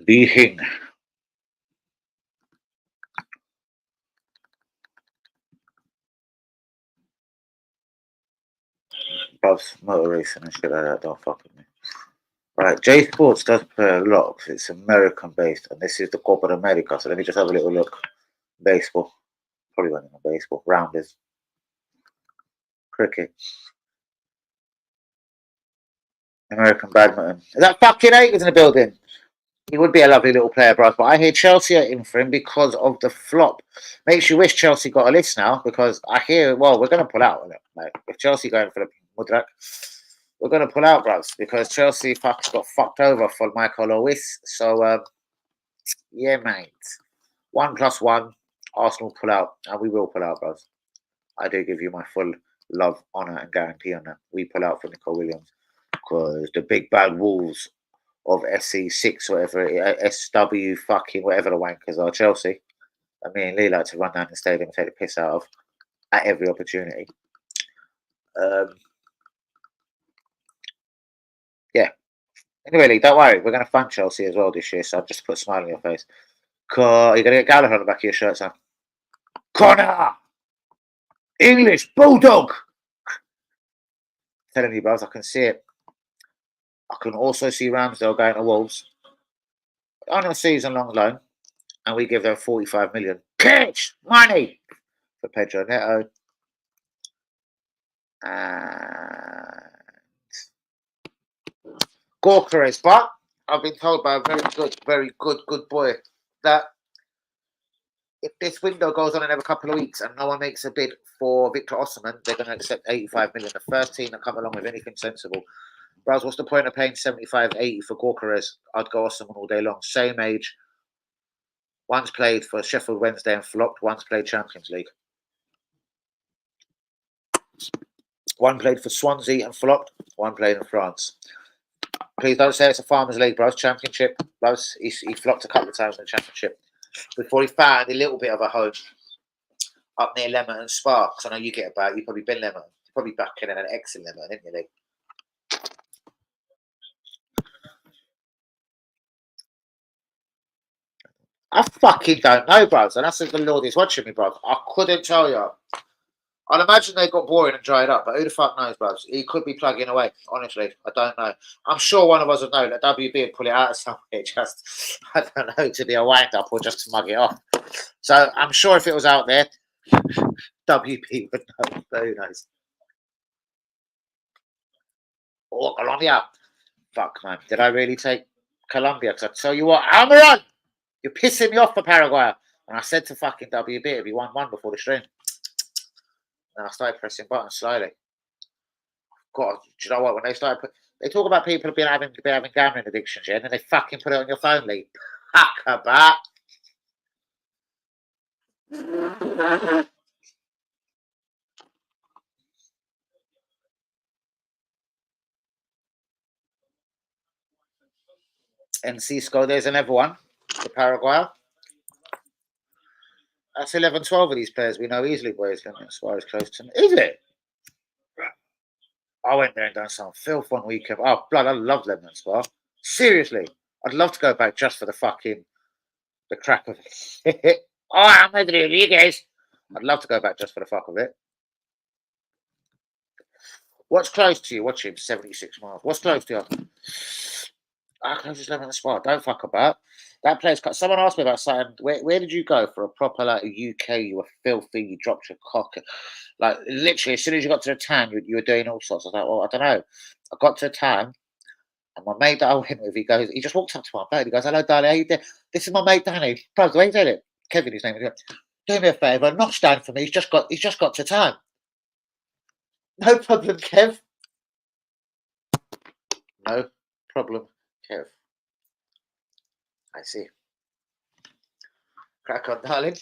S1: being. Bob's motor racing and shit like that. Don't fuck with me. Right, J Sports does play a lot. It's American based, and this is the Copa America. So let me just have a little look. Baseball. Probably running on baseball. Rounders. Cricket. American badminton. Is that fucking Akers in the building? He would be a lovely little player, bro. But I hear Chelsea are in for him because of the flop. Makes you wish Chelsea got a list now because I hear, well, we're going to pull out. Like, if Chelsea going for the Mudrak, we're going to pull out, bros, because Chelsea got fucked over for Michael Lewis. So, yeah, mate. 1+1, Arsenal pull out, and we will pull out, bros. I do give you my full love, honour, and guarantee on that. We pull out for Nico Williams because the big bad Wolves of SC6, whatever, SW fucking whatever the wankers are, Chelsea. And me and Lee like to run down the stadium and take the piss out of at every opportunity. Yeah. Anyway, Lee, don't worry. We're going to fund Chelsea as well this year, so I've just put a smile on your face. You're going to get Gallagher on the back of your shirt, son. Connor! English Bulldog! Telling you, bros, I can see it. I can also see Ramsdale going to Wolves on a season-long loan, and we give them 45 million cash money for Pedro Neto. And Gorka, but I've been told by a very good boy that if this window goes on another couple of weeks and no one makes a bid for Victor Osimhen, they're going to accept 85 million. The first team that come along with anything sensible. Bros, what's the point of paying 75, 80 for Gorka? I'd go Osimhen all day long. Same age. One's played for Sheffield Wednesday and flopped. One's played Champions League. One played for Swansea and flopped. One played in France. Please don't say it's a Farmers League, bros. Championship, bros. He flopped a couple of times in the Championship before he found a little bit of a home up near Leamington Spa. Because I know you get about. You've probably been Leamington. You're probably back in an excellent Leamington, didn't you, Lee? I fucking don't know, bros. And that's if the Lord is watching me, bros. I couldn't tell you. I'd imagine they got boring and dried up, but who the fuck knows, bruv? He could be plugging away. Honestly, I don't know. I'm sure one of us would know that WB would pull it out of somewhere, just I don't know, to be a wind up or just to mug it off. So I'm sure if it was out there, WB would know. But who knows? Oh, Colombia. Fuck, man. Did I really take Colombia? Because I tell you what, Almiron, you're pissing me off for Paraguay. And I said to fucking WB, it'd be 1-1 before the stream. And I started pressing buttons slowly. God, do you know what? When they talk about people having gambling addictions, yeah, and then they fucking put it on your phone, Lee. Fuck about. And Cisco, there's another one for Paraguay. That's 11-12 of these players we know easily, boys. As far as close to, is it? I went there and done some filth one weekend. Oh, blood, I love Lemon Spa. Seriously, I'd love to go back just for the crack of it. Oh, I'm with you guys. I'd love to go back just for the fuck of it. What's close to you? Watch him, 76 miles. What's close to you? I can just live on the spot. Don't fuck about. That place. Someone asked me about something. Where did you go for a proper like UK? You were filthy. You dropped your cock. Like literally, as soon as you got to the town, you were doing all sorts. I thought, well, I don't know. I got to the town, and my mate that I went with, he just walked up to my mate. He goes, "Hello, darling. How you doing? This is my mate Danny. Bro, the way he did it, Kevin, his name. He goes, do me a favour, notch down for me. He's just got to town. No problem, Kev. No problem, Kev. I see. Crack on, darling.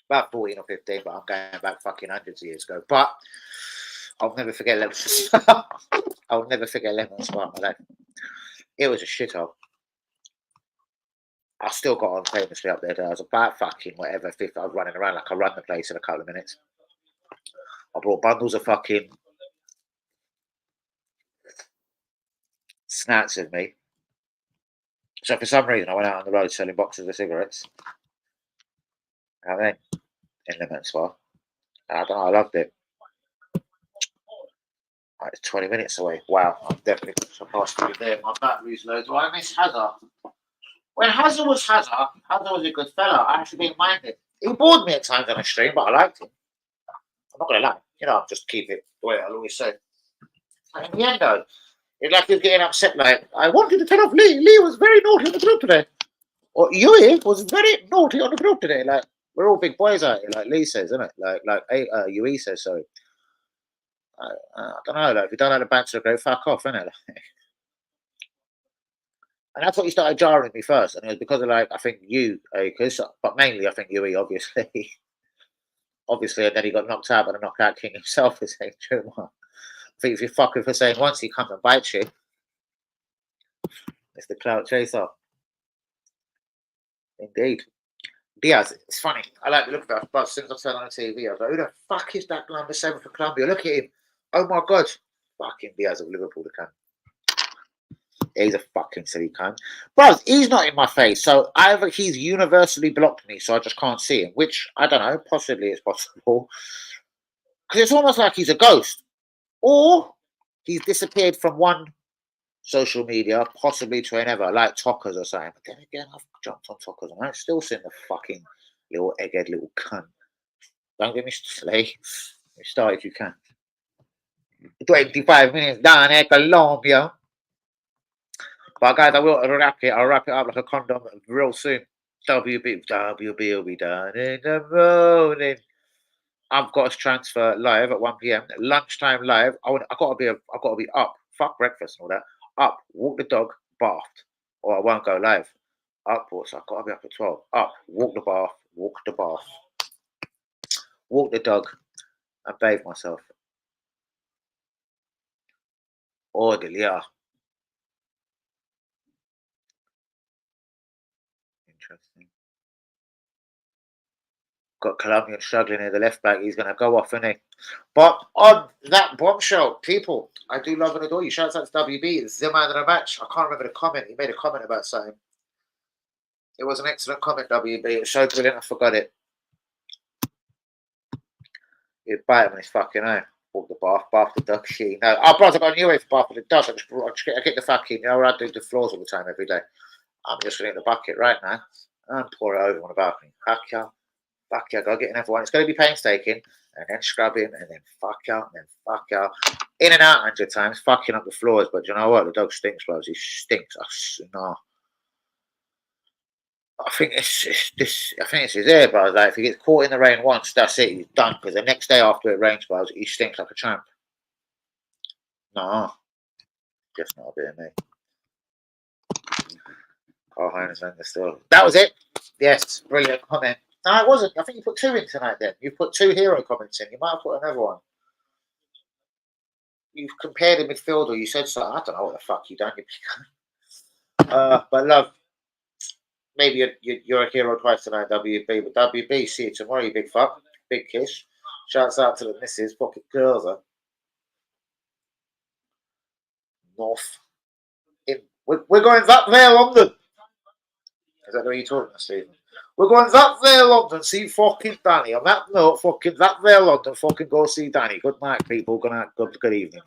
S1: About 14 or 15, but I'm going back fucking hundreds of years ago. But I'll never forget Lemon Spa. I'll never forget Lemon Spa in my life. It was a shithole. I still got on famously up there. I was about fucking whatever, fifth. I was running around like I run the place in a couple of minutes. I brought bundles of fucking snacks with me. So for some reason, I went out on the road selling boxes of cigarettes. And then in Lemon Spa, I don't know. I loved it. Right, it's 20 minutes away. Wow, I'm definitely going to surpass through there. My battery's low. Do I miss Hazard? When Hazard was a good fella. I actually didn't mind it. He bored me at times on a stream, but I liked him. I'm not going to lie. You know, I'll just keep it the way I'll always say. And in the end, though, it's like he's getting upset. Like, I wanted to tell off Lee. Lee was very naughty on the group today. Or Yui was very naughty on the group today. Like, we're all big boys out here, like Lee says, isn't it? Like Yui says, sorry. I don't know. Like, if you don't like the banter, go fuck off, innit? And that's what he started jarring me first. And it was because of, like, I think you, but mainly I think Yui, obviously. Obviously, and then he got knocked out by the knockout king himself, is saying true. I think if you fuck with for saying once, he comes and bites you. It's the clout chaser. Indeed. Diaz, it's funny. I like the look of that. But since I turned on the TV, I was like, who the fuck is that number 7 for Colombia? Look at him. Oh my God. Fucking Diaz of Liverpool, the cunt. He's a fucking silly cunt. Bro, he's not in my face. So either he's universally blocked me, so I just can't see him, which I don't know. Possibly it's possible. Because it's almost like he's a ghost. Or he's disappeared from one social media, possibly to another, like Tockers or something. But then again, I've jumped on Tockers and I've still seen the fucking little egghead little cunt. Don't get me started. Start if you can. 25 minutes down at Colombia. But guys, I'll wrap it up like a condom real soon. WB will be done in the morning. I've got a transfer live at 1 p.m. Lunchtime live. I've got to be up. Fuck breakfast and all that. Up, walk the dog, bathed, or I won't go live. Up, so I've got to be up at 12. Up, walk the bath, walk the dog, and bathe myself. Ordelia. Interesting. Got Colombian struggling in the left back. He's going to go off, isn't he? But on that bombshell, people, I do love and adore you. Shouts out to WB. It's the man of the match. I can't remember the comment. He made a comment about something. It was an excellent comment, WB. It's so brilliant, I forgot it. He'd bite him in his fucking eye. Walk the bath the duck sheet. No, oh, bro, I got a new way for bath the duck. I get the fucking, you know, I do the floors all the time every day. I'm just going to get the bucket right now and pour it over on the balcony. Fuck yeah, go get another one. It's going to be painstaking, and then scrubbing, and then fuck out, and then fuck out. In and out 100 times, fucking up the floors. But you know what? The dog stinks, bro. He stinks. No. I think it's this. I think it's his hair, bro. Like if he gets caught in the rain once, that's it. He's done. Because the next day after it rains, bro, he stinks like a tramp. No, just not a bit of me. Oh, still. That was it. Yes, brilliant comment. No, it wasn't. I think you put 2 in tonight. Then you put 2 hero comments in. You might have put another one. You've compared the midfielder. You said something. I don't know what the fuck you done. But love. Maybe you're a hero twice tonight, WB. But WB, see you tomorrow, you big fuck. Big kiss. Shouts out to the missus. Pocket girls. North. We're going that there, London. Is that the way you're talking, Stephen? We're going that there, London. See fucking Danny. On that note, fucking that there, London. Fucking go see Danny. Good night, people. Good night. Good evening.